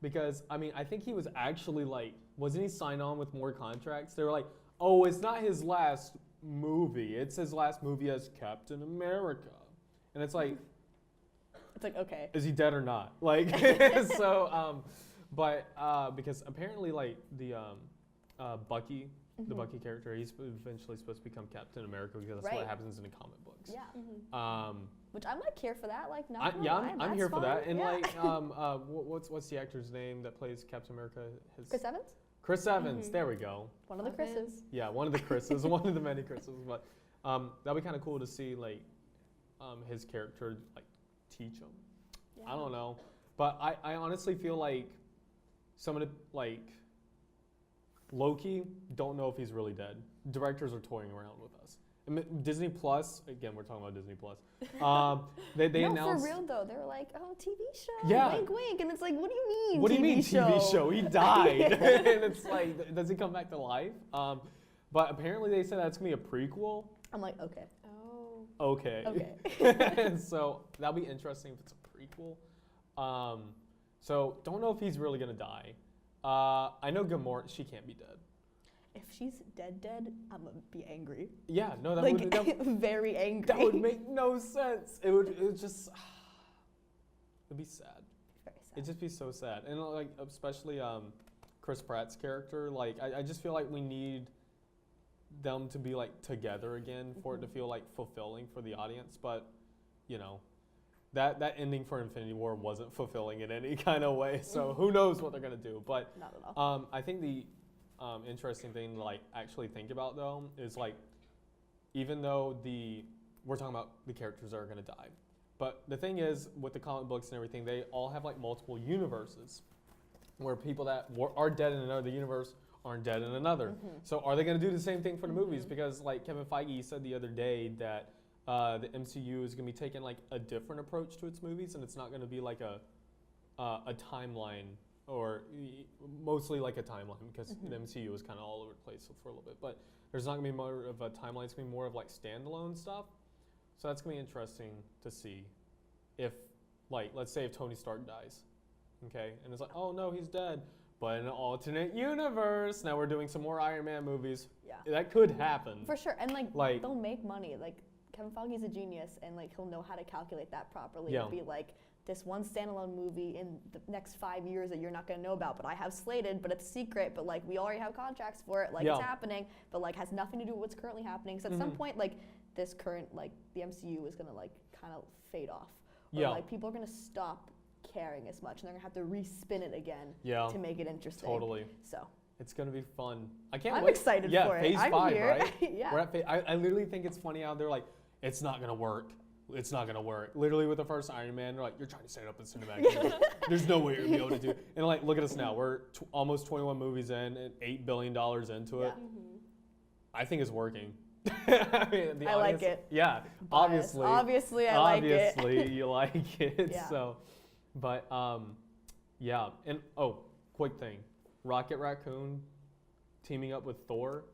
A: because I mean I think he was actually like, wasn't he signed on with more contracts? They were like, oh, it's not his last movie. It's his last movie as Captain America, and it's like,
D: Okay.
A: is he dead or not? Like, so, but because apparently like the Bucky. The Bucky character, he's eventually supposed to become Captain America because that's what happens in the comic books.
D: Yeah. Which I'm like here for that. Like, not
A: I'm here for that. And
D: yeah.
A: like, what's the actor's name that plays Captain America?
D: Chris Evans.
A: Chris Evans. There we go.
D: One of the Chris's.
A: Yeah, one of the Chris's, one of the many Chris's. But that'd be kind of cool to see like his character like teach him. Yeah. I don't know, but I honestly feel like some of the like. Loki, don't know if he's really dead. Directors are toying around with us. And Disney Plus, again, we're talking about Disney Plus. They
D: No,
A: announced.
D: for real though, they were like, "Oh, TV show,
A: Yeah.
D: wink, wink," and it's like, "What do you mean?
A: What do you mean TV show? He died."
D: Yeah.
A: And it's like, does he come back to life? But apparently they said that's gonna be a prequel.
D: I'm like, okay.
B: Oh.
A: Okay.
D: Okay.
A: So that'll be interesting if it's a prequel. So don't know if he's really gonna die. I know Gamora, she can't be dead.
D: If she's dead, I'm gonna be angry.
A: Yeah, no, that
D: like,
A: would
D: very angry.
A: that would make no sense. It would just it'd be sad.
D: Very sad.
A: It'd just be so sad, and like especially Chris Pratt's character. Like I just feel like we need them to be like together again for it to feel like fulfilling for the audience. But you know, that ending for Infinity War wasn't fulfilling in any kind of way. So who knows what they're gonna do? But
D: Not at all.
A: I think the interesting thing to like actually think about though is like, even though the we're talking about the characters that are going to die. But the thing is, with the comic books and everything, they all have like multiple universes, where people that are dead in another universe aren't dead in another. So are they going to do the same thing for the movies? Because like Kevin Feige said the other day that the MCU is going to be taking like a different approach to its movies, and it's not going to be like a timeline, or mostly like a timeline, because the MCU was kind of all over the place for a little bit. But there's not going to be more of a timeline. It's going to be more of like standalone stuff. So that's going to be interesting to see if, like, let's say if Tony Stark dies, okay? And it's like, oh no, he's dead. But in an alternate universe, now we're doing some more Iron Man movies.
D: Yeah.
A: That could happen.
D: For sure, and like
A: Like-
D: they'll make money. Like Kevin Feige's a genius, and like he'll know how to calculate that properly.
A: Yeah.
D: It'll be like this one standalone movie in the next 5 years that you're not going to know about, but I have slated, but it's secret, but like we already have contracts for it, like
A: Yeah.
D: it's happening, but like has nothing to do with what's currently happening. So at some point, like this current, like the MCU is going to like kind of fade off. Or,
A: Yeah.
D: like people are going to stop caring as much, and they're going to have to respin it again
A: Yeah.
D: to make it interesting.
A: Totally.
D: So
A: It's going to be fun. I can't
D: I'm
A: wait.
D: excited
A: Yeah,
D: for it.
A: phase
D: I'm
A: 5,
D: here.
A: right?
D: Yeah.
A: We're at I literally think it's funny how they're like, it's not going to work. It's not going to work. Literally with the first Iron Man, they're like, you're trying to set it up in cinematic universe. There's no way you're going to be able to do it. And like, look at us now. We're almost 21 movies in and $8 billion into it. I think it's working. I mean,
D: I like it.
A: Yeah,
D: Bias. Obviously, I like it.
A: Obviously, you like it.
D: Yeah.
A: So, but yeah. And quick thing, Rocket Raccoon teaming up with Thor.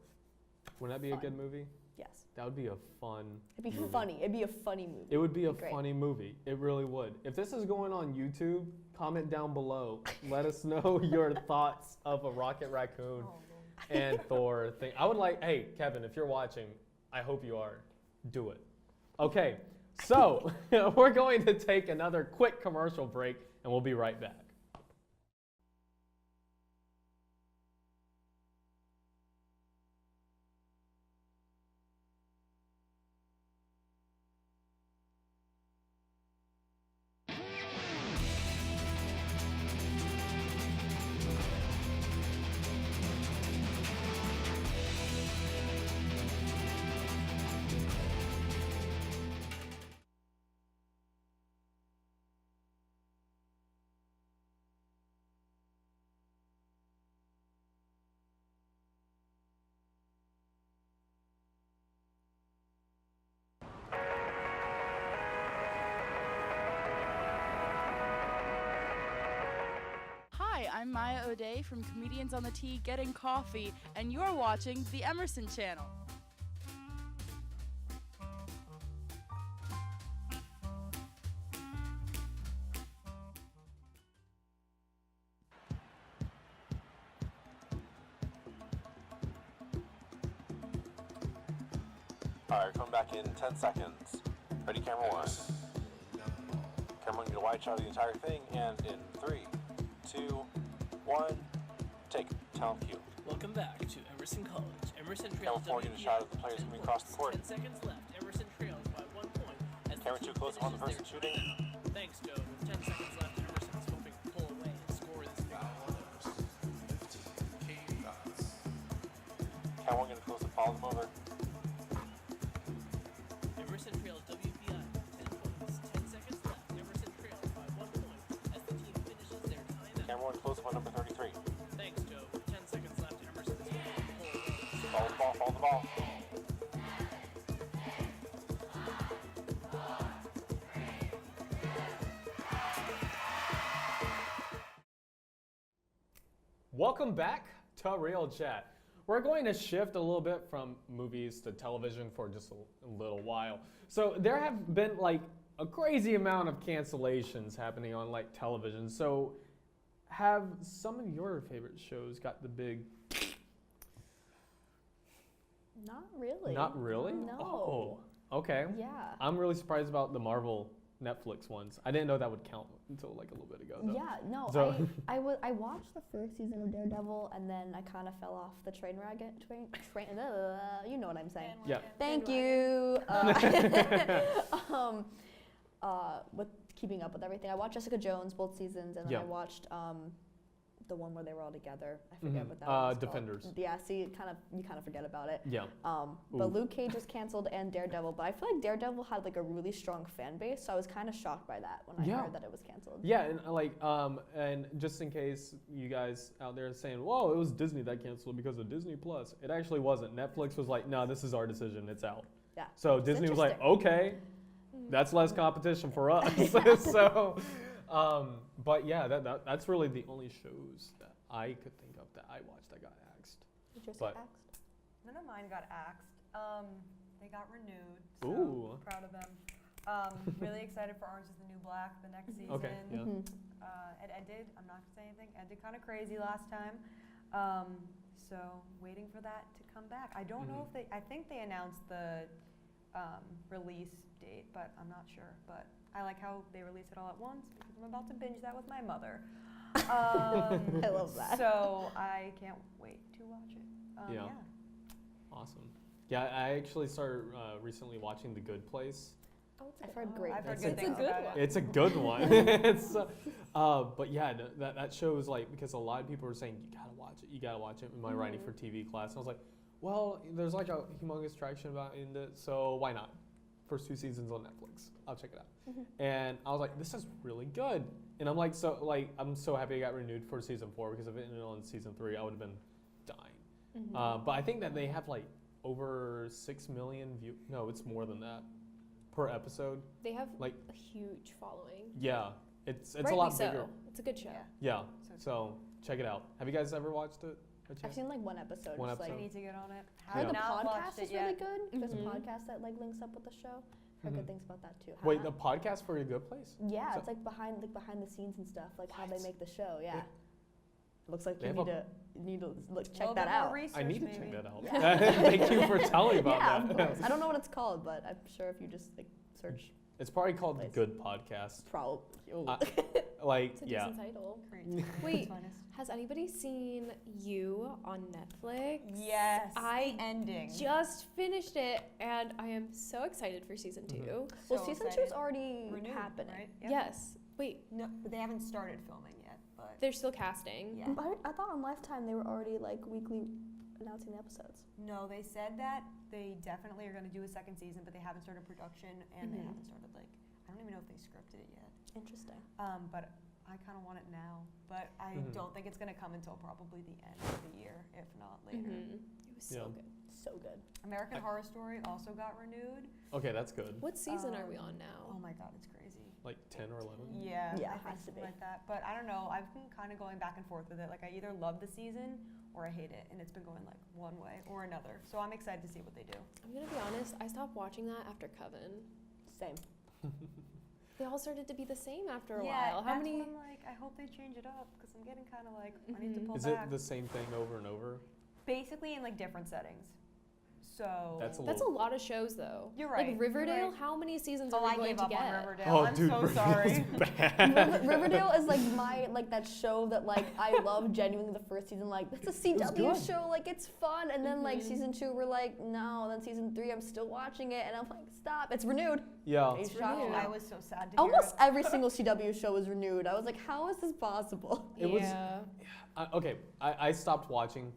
A: Wouldn't that be a
D: Fun.
A: good movie?
D: Yes.
A: That would be a fun.
D: It'd be
A: movie.
D: funny. It'd be a funny movie.
A: It would be a
D: Great.
A: funny movie. It really would. If this is going on YouTube, comment down below. Let us know your thoughts of a Rocket Raccoon and Thor thing. I would like, hey, Kevin, if you're watching, I hope you are. Do it. Okay, so we're going to take another quick commercial break, and we'll be right back.
J: Hi, I'm Maya O'Day from Comedians on the Tee Getting Coffee, and you're watching the Emerson Channel.
L: Alright, come back in 10 seconds. Ready, camera 1. Camera 1, you wide shot of the entire thing, and in 3, 2, 1, take. Talent cue.
M: Welcome back to Emerson College. Emerson
L: Camera
M: trails
L: 4, get a shot of the players coming across the court.
M: 10 seconds left. Emerson trails by 1 point. As
L: Camera
M: the
L: 2,
M: team
L: close on the person
M: finishes
L: shooting.
M: their timeout. Thanks, Joe. With 10 seconds left, Emerson is hoping to pull away and score this game.
L: Camera 1, gonna close the follow them over.
M: Emerson trails WPI by 10 points. 10 seconds left. Emerson trails by 1 point as the team finishes their timeout.
L: Camera 1, close up on number 33.
M: Thanks, Joe. With 10 seconds left, Emerson is hoping to pull away.
L: Follow the ball, follow the ball.
A: Welcome back to Real Chat. We're going to shift a little bit from movies to television for just a little while. So there have been like a crazy amount of cancellations happening on like television. So have some of your favorite shows got the big?
D: Not really.
A: Not really?
D: No.
A: Oh, okay.
D: Yeah.
A: I'm really surprised about the Marvel Netflix ones. I didn't know that would count until like a little bit ago. Though.
D: Yeah, no,
A: So-
D: I watched the first season of Daredevil, and then I kind of fell off the train wagon. You know what I'm saying?
A: Yeah.
D: Thank you. With keeping up with everything, I watched Jessica Jones both seasons, and then
A: Yeah.
D: I watched the one where they were all together. I forget what that was
A: Defenders.
D: called. Yeah, see, you kind of forget about it.
A: Yeah.
D: But Luke Cage was canceled and Daredevil, but I feel like Daredevil had like a really strong fan base, so I was kind of shocked by that when I heard that it was canceled.
A: Yeah, and and just in case you guys out there are saying, "Whoa, it was Disney that canceled because of Disney Plus," it actually wasn't. Netflix was like, "No, this is our decision. It's out."
D: Yeah.
A: So Disney was like, "Okay, that's less competition for us." So, but yeah, that's really the only shows that I could think of that I watched that got axed.
D: Did yours
A: But-
D: get axed?
C: None of mine got axed. They got renewed. So
A: Ooh.
C: proud of them. Really excited for Orange is the New Black, the next season.
A: Okay. Yeah.
C: It ended, I'm not gonna say anything, ended kind of crazy last time. So waiting for that to come back. I don't know if I think they announced the release date, but I'm not sure. But I like how they release it all at once because I'm about to binge that with my mother.
D: I love that.
C: So I can't wait to watch it.
A: Yeah. Awesome. Yeah, I actually started recently watching The Good Place.
D: I've heard great
C: I've heard
D: things.
C: good things about it.
A: It's a good one. It's, but yeah, that show is like, because a lot of people were saying, you gotta watch it, you gotta watch it in my writing for TV class. And I was like, well, there's like a humongous traction about it in it, so why not? First 2 seasons on Netflix. I'll check it out. And I was like, this is really good. And I'm like, I'm so happy it got renewed for season 4, because if it ended on season 3, I would have been dying. But I think that they have like over 6 million views. No, it's more than that per episode.
B: They have
A: like
B: a huge following.
A: Yeah, it's a
B: Rightly
A: lot
B: so.
A: bigger.
B: It's a good show.
A: Yeah. So check it out. Have you guys ever watched it?
D: I've seen like one episode.
A: One
D: just,
A: episode.
C: I need to get on it.
D: I heard the
C: Not watched
D: podcast
C: it
D: is
C: yet.
D: really good. There's a podcast that like links up with the show. Heard good things about that too.
A: Wait, the podcast for A Good Place?
D: Yeah,
A: So-
D: it's like behind the scenes and stuff, like how they make the show. Yeah. Looks like
A: They
D: you
A: have
D: need to
C: A
D: check
C: little
D: that
C: bit more
D: out.
C: research,
A: I need to
C: maybe.
A: check that out.
D: Yeah.
A: Thank you for telling about
D: Yeah, of
A: that.
D: course. I don't know what it's called, but I'm sure if you just like search,
A: It's probably called
D: Place.
A: Good Podcast.
D: probably.
A: Like,
B: It's a
A: yeah.
B: decent title.
C: Great.
B: Wait,
C: Funnest.
B: has anybody seen You on Netflix?
C: Yes.
B: I
C: the ending.
B: just finished it, and I am so excited for season 2.
D: Well,
C: So
D: season
C: excited.
D: 2's already
C: Renewed,
D: happening.
C: right? Yep.
B: Yes. Wait,
C: No, but they haven't started filming yet. But
B: they're still casting.
C: yeah.
D: But I thought on Lifetime they were already like weekly announcing the episodes.
C: No, they said that they definitely are going to do a second season, but they haven't started production and they haven't started like I don't even know if they scripted it yet.
D: Interesting.
C: But I kind of want it now. But I don't think it's going to come until probably the end of the year, if not later.
B: It was so good.
D: So good.
C: American Horror Story also got renewed.
A: Okay, that's good.
B: What season are we on now?
C: Oh my God, it's crazy.
A: Like 10 or 11?
C: Yeah,
D: Yeah,
C: I
D: it
C: think
D: has to
C: something
D: be.
C: like that. But I don't know. I've been kind of going back and forth with it. Like I either love the season or I hate it, and it's been going like one way or another. So I'm excited to see what they do.
B: I'm gonna be honest. I stopped watching that after Coven.
D: Same.
B: They all started to be the same after a
C: Yeah,
B: while. How
C: that's
B: many?
C: what I'm like, I hope they change it up because I'm getting kind of like I need to pull
A: Is
C: back.
A: it the same thing over and over?
C: Basically in like different settings. So
A: That's a
B: That's a
A: little.
B: lot of shows, though.
C: You're right,
B: Like
C: you're
B: Riverdale.
C: right.
B: How many seasons
C: Oh,
B: are we
C: I
B: going
C: gave
B: to
C: up
B: get?
C: on Riverdale.
A: Oh,
C: I'm
A: dude,
C: so
A: Riverdale's
C: sorry.
A: bad.
D: Riverdale is like that show that like I love genuinely the first season. Like that's a CW
A: good.
D: show, like it's fun, and then like season 2 we're like no, then season 3 I'm still watching it, and I'm like stop, it's renewed.
A: Yeah.
D: Are you shocked?
B: renewed.
C: I was so sad to hear
D: Almost
C: it.
D: every single CW show is renewed. I was like, how is this possible?
A: It was-
B: Yeah.
A: Okay, I stopped watching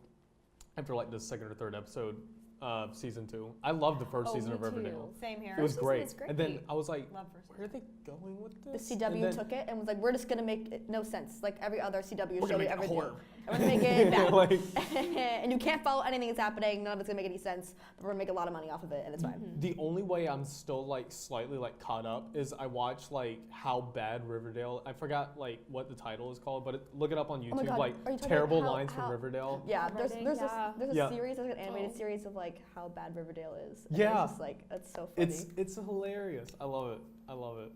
A: after like the second or third episode of season 2. I loved the first
B: Oh,
A: season
B: me
A: of Riverdale.
B: too.
C: Same here.
A: It was
B: season
A: great.
B: was
A: And then
B: great.
A: I was like,
C: Love first
A: where are they going with
D: The
A: this?
D: CW
A: And then
D: took it and was like, we're just gonna make it no sense, like every other CW
A: We're
D: show
A: gonna
D: we
A: make
D: ever
A: it
D: do.
A: horror.
D: And we're gonna make it bad.
A: Like,
D: And you can't follow anything that's happening. None of it's gonna make any sense. But we're gonna make a lot of money off of it, and it's fine.
A: the only way I'm still like slightly like caught up is I watched like how bad Riverdale. I forgot like what the title is called, but look it up on
D: Oh my
A: YouTube.
D: God,
A: Like
D: are you talking
A: terrible
D: about
A: lines
D: how-
A: from Riverdale.
D: Yeah, there's
B: Yeah.
D: there's a
A: Yeah.
D: series, there's like an animated
B: Oh.
D: series of like how bad Riverdale is. And
A: Yeah.
D: it's just like it's so funny.
A: It's hilarious. I love it. I love it.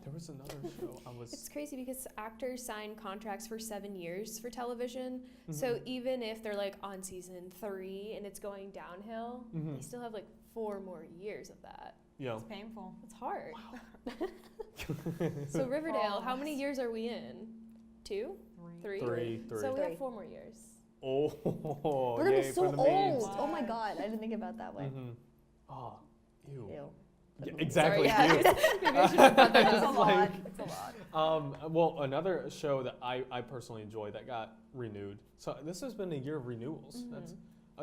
A: There was another show I was.
B: It's crazy because actors sign contracts for 7 years for television. So even if they're like on season 3 and it's going downhill, they still have like 4 more years of that.
A: Yeah.
C: It's painful.
B: It's hard. So Riverdale, how many years are we in? 2? 3?
A: Three.
B: So we
D: Three.
B: have 4 more years.
A: Oh,
D: We're gonna
A: yay
D: be
A: for
D: so
A: the memes.
D: old. Oh my God, I didn't think about it that way.
A: Oh, ew.
D: Ew.
A: Yeah, exactly.
B: Sorry, yeah.
A: ew.
B: Maybe I should have brought that
C: It's a
B: up.
C: lot. It's a lot.
A: Well, another show that I personally enjoy that got renewed. So this has been a year of renewals. That's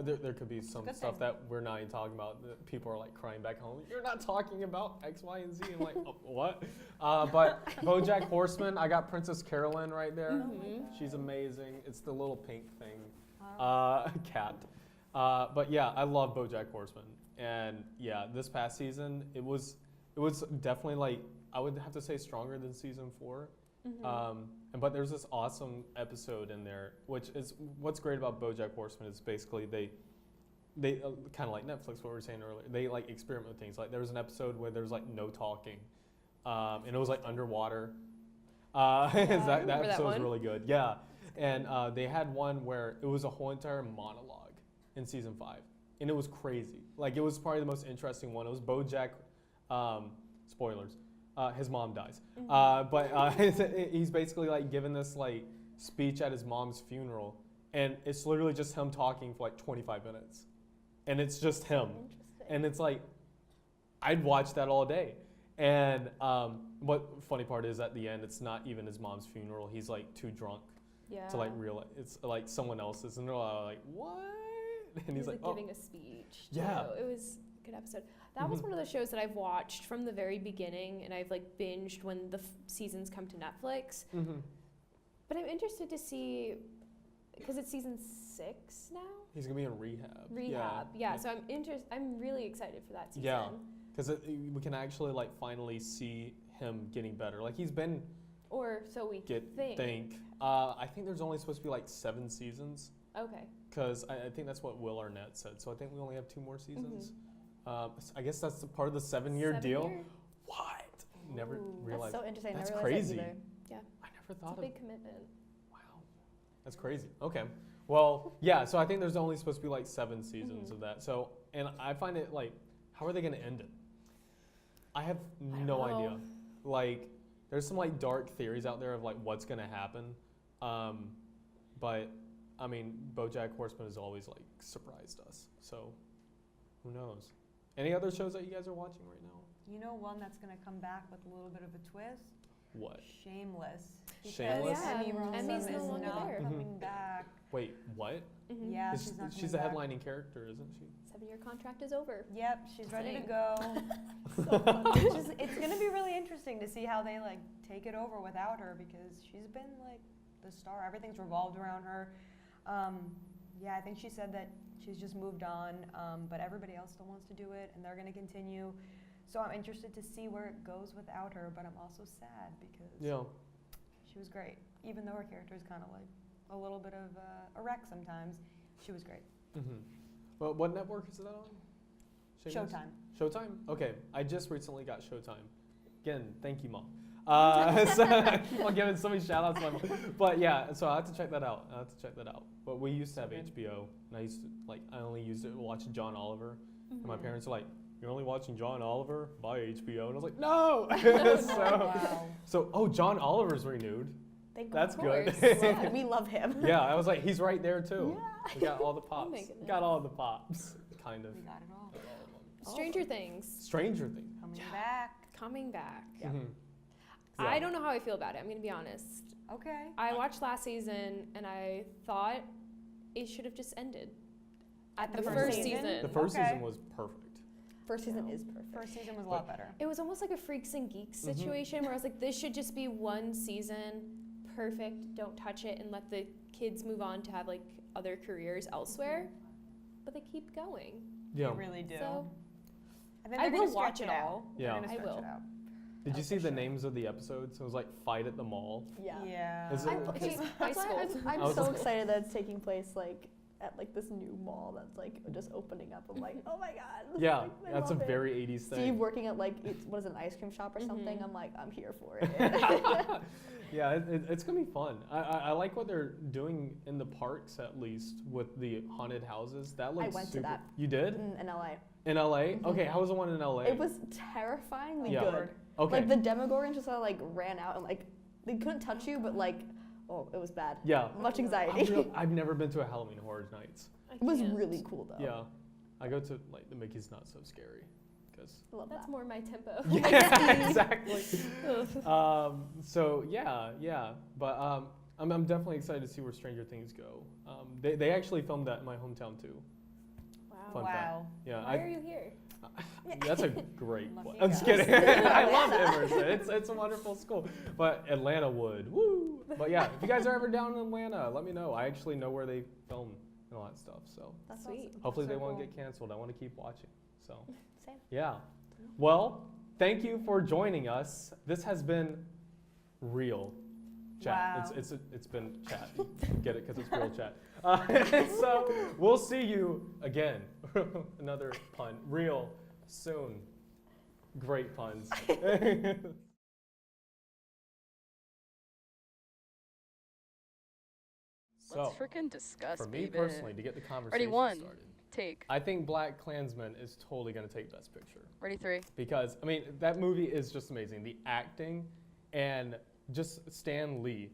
A: there could be some
C: good
A: stuff
C: thing.
A: that we're not even talking about. That people are like crying back home. You're not talking about X, Y, and Z. I'm like, oh, what? But BoJack Horseman, I got Princess Carolyn right there. She's amazing. It's the little pink thing, cat. But yeah, I love BoJack Horseman. And yeah, this past season, it was definitely like, I would have to say stronger than season 4. But there's this awesome episode in there, which is what's great about BoJack Horseman is basically they kind of like Netflix, what we were saying earlier. They like experiment with things. Like there was an episode where there was like no talking, and it was like underwater. That episode was really good. Yeah, and they had one where it was a whole entire monologue in season 5, and it was crazy. Like it was probably the most interesting one. It was BoJack. Spoilers. His mom dies. But he's basically like given this like speech at his mom's funeral, and it's literally just him talking for like 25 minutes, and it's just him, and it's like I'd watch that all day. And what funny part is at the end, it's not even his mom's funeral. He's like too drunk to like realize it's like someone else's, and they're all like, what? And he's like
B: giving a speech.
A: Yeah,
B: it was a good episode. That was one of the shows that I've watched from the very beginning, and I've like binged when the seasons come to Netflix. But I'm interested to see, because it's season 6 now.
A: He's gonna be in rehab.
B: Yeah. So I'm really excited for that season.
A: Yeah, because we can actually like finally see him getting better. Like he's been.
B: Or so we think.
A: I think there's only supposed to be like 7 seasons.
B: Okay.
A: Because I think that's what Will Arnett said. So I think we only have 2 more seasons. I guess that's part of the 7-year deal. What? Never realized.
D: That's so interesting.
A: That's
D: I never realized
A: crazy.
D: That either.
B: Yeah.
A: I never thought
B: it's a big commitment.
A: Wow. That's crazy. Okay. Well, yeah. So I think there's only supposed to be like 7 seasons of that. So, and I find it like, how are they going to end it? I have no idea. Like, there's some like dark theories out there of like what's going to happen. But I mean, BoJack Horseman has always like surprised us. So who knows? Any other shows that you guys are watching right now?
C: You know one that's going to come back with a little bit of a twist?
A: What?
C: Shameless.
A: Shameless?
B: Emmy's no
C: is
B: longer
C: not
B: there.
C: coming back.
A: Wait, what?
C: Yeah, she's not
A: she's a
C: coming back.
A: headlining character, isn't she?
B: 7-year contract is over.
C: Yep, she's ready to
B: Dang.
C: go. It's going to be really interesting to see how they like take it over without her, because she's been like the star. Everything's revolved around her. Yeah, I think she said that she's just moved on, but everybody else still wants to do it, and they're going to continue. So I'm interested to see where it goes without her, but I'm also sad because she was great. Even though her character is kind of like a little bit of a wreck sometimes, she was great.
A: Well, what network is that on? Shameless?
C: Showtime.
A: Showtime? Okay, I just recently got Showtime. Again, thank you, Mom. So I keep on giving so many shout outs to my mom. But yeah, so I have to check that out. But we used to have HBO, and I only used it to watch John Oliver. And my parents were like, "You're only watching John Oliver? Buy HBO." And I was like, "No!" So John Oliver's renewed. That's good.
D: We love him.
A: Yeah, I was like, he's right there too.
D: Yeah.
A: We got all the pops. Got all the pops, kind of.
C: We got it all.
B: Stranger Things.
A: Stranger Things.
B: Coming back.
A: Yeah.
B: I don't know how I feel about it. I'm going to be honest.
C: Okay.
B: I watched last season, and I thought it should have just ended.
C: At
B: the first season.
A: The first season was perfect.
D: First season is perfect.
C: First season was a lot better.
B: It was almost like a Freaks and Geeks situation where I was like, this should just be one season, perfect, don't touch it, and let the kids move on to have like other careers elsewhere. But they keep going.
C: Yeah. They really do.
B: So
C: I
B: will watch it all.
A: Yeah.
B: I will.
A: Did you see the names of the episodes? It was like Fight at the Mall.
C: Yeah.
D: I'm so excited that it's taking place like at like this new mall that's like just opening up. I'm like, oh my god.
A: Yeah, that's a very 80s thing.
D: Steve working at like what is it, an ice cream shop or something. I'm like, I'm here for it.
A: Yeah, it's gonna be fun. I like what they're doing in the parks, at least with the haunted houses. That looks
D: I went
A: super.
D: to that.
A: You did?
D: In LA.
A: In LA? Okay, how was the one in LA?
D: It was terrifyingly good.
A: Okay.
D: Like the Demogorgons just like ran out and like they couldn't touch you, but like it was bad.
A: Yeah.
D: Much anxiety.
A: I've never been to a Halloween Horror Nights.
D: It was really cool though.
A: Yeah. I go to like the Mickey's Not So Scary. because
D: Love
B: That's
D: that.
B: more my tempo.
A: yeah, exactly. So yeah. But I'm definitely excited to see where Stranger Things go. They actually filmed that in my hometown too.
B: Wow.
A: Fun fact.
C: Wow.
A: Yeah.
B: Why are you here?
A: That's a great
C: Lucky
A: one. I'm just
C: guys.
A: kidding. I love Emerson. It's a wonderful school. But Atlanta would. Woo! But yeah, if you guys are ever down in Atlanta, let me know. I actually know where they film and all that stuff. So
D: That's
B: Sweet.
D: awesome.
A: hopefully
C: so
A: they won't
C: cool.
A: get canceled. I want to keep watching. So
D: Same.
A: yeah. Well, thank you for joining us. This has been real chat.
C: Wow.
A: It's been chat. Get it? Because it's real chat. So we'll see you again. Another pun. Real soon. Great puns.
N: Let's
A: So,
N: freaking discuss,
A: for me
N: baby.
A: personally, to get the conversation
N: Ready, one.
A: started,
N: Take.
A: I think Black Klansman is totally going to take Best Picture.
N: Ready, 3.
A: Because, I mean, that movie is just amazing. The acting and just Stan Lee.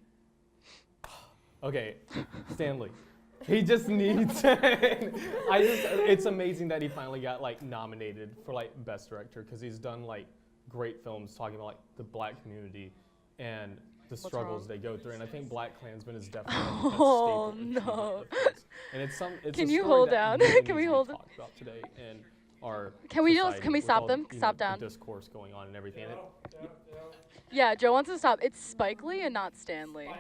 A: Okay, Stan Lee. He just needs it's amazing that he finally got like nominated for like Best Director because he's done like great films talking about like the black community and the struggles they go through. And I think Black Klansman is definitely a
N: Oh,
A: staple
N: no.
A: of his. And it's
N: Can
A: a
N: you
A: story
N: hold
A: that
N: down?
A: really
N: Can we
A: needs to be
N: hold it?
A: talked about today in our
N: Can we
A: society
N: can we
A: with
N: stop
A: all,
N: them?
A: you know,
N: Stop
A: the
N: down.
A: discourse going on and everything. And
N: Yeah, Joe wants to stop. It's Spike Lee and not Stanley.
A: no,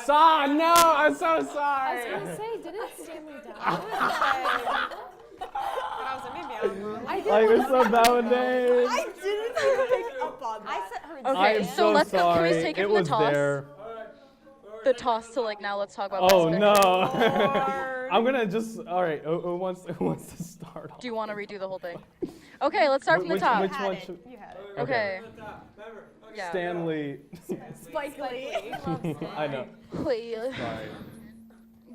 A: I'm so
B: I was
A: sorry.
B: gonna say, didn't Stanley die?
F: But I was like, maybe I'm wrong.
B: I did
A: Like,
B: want
A: we're
B: to
A: so
B: say
A: bad
B: that.
A: with names.
D: I didn't even pick up on that.
C: I sent her
N: Okay,
A: I am
N: so
A: so
N: let's go.
A: sorry.
N: Can we take it from
A: was
N: the toss?
A: there.
N: The toss to like now. Let's talk about.
A: Oh
N: Best
A: no!
N: Picture.
A: I'm gonna just. All right. Who wants to start?
N: Do you want to redo the whole thing? Okay, let's start from the top.
A: Which one should?
C: You had it.
N: Okay. Yeah.
A: Stanley.
D: Spike Lee.
A: I know.
N: Please.
A: Sorry.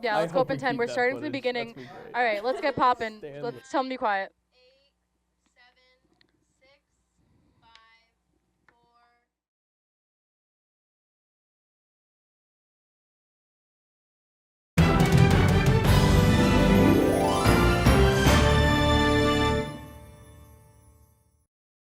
N: Yeah,
A: I
N: let's go
A: hope
N: up in
A: we
N: 10.
A: keep
N: We're
A: that
N: starting from the
A: footage.
N: beginning.
A: That's be great.
N: All right, let's get popping.
A: Stanley.
N: Let's tell them to be quiet.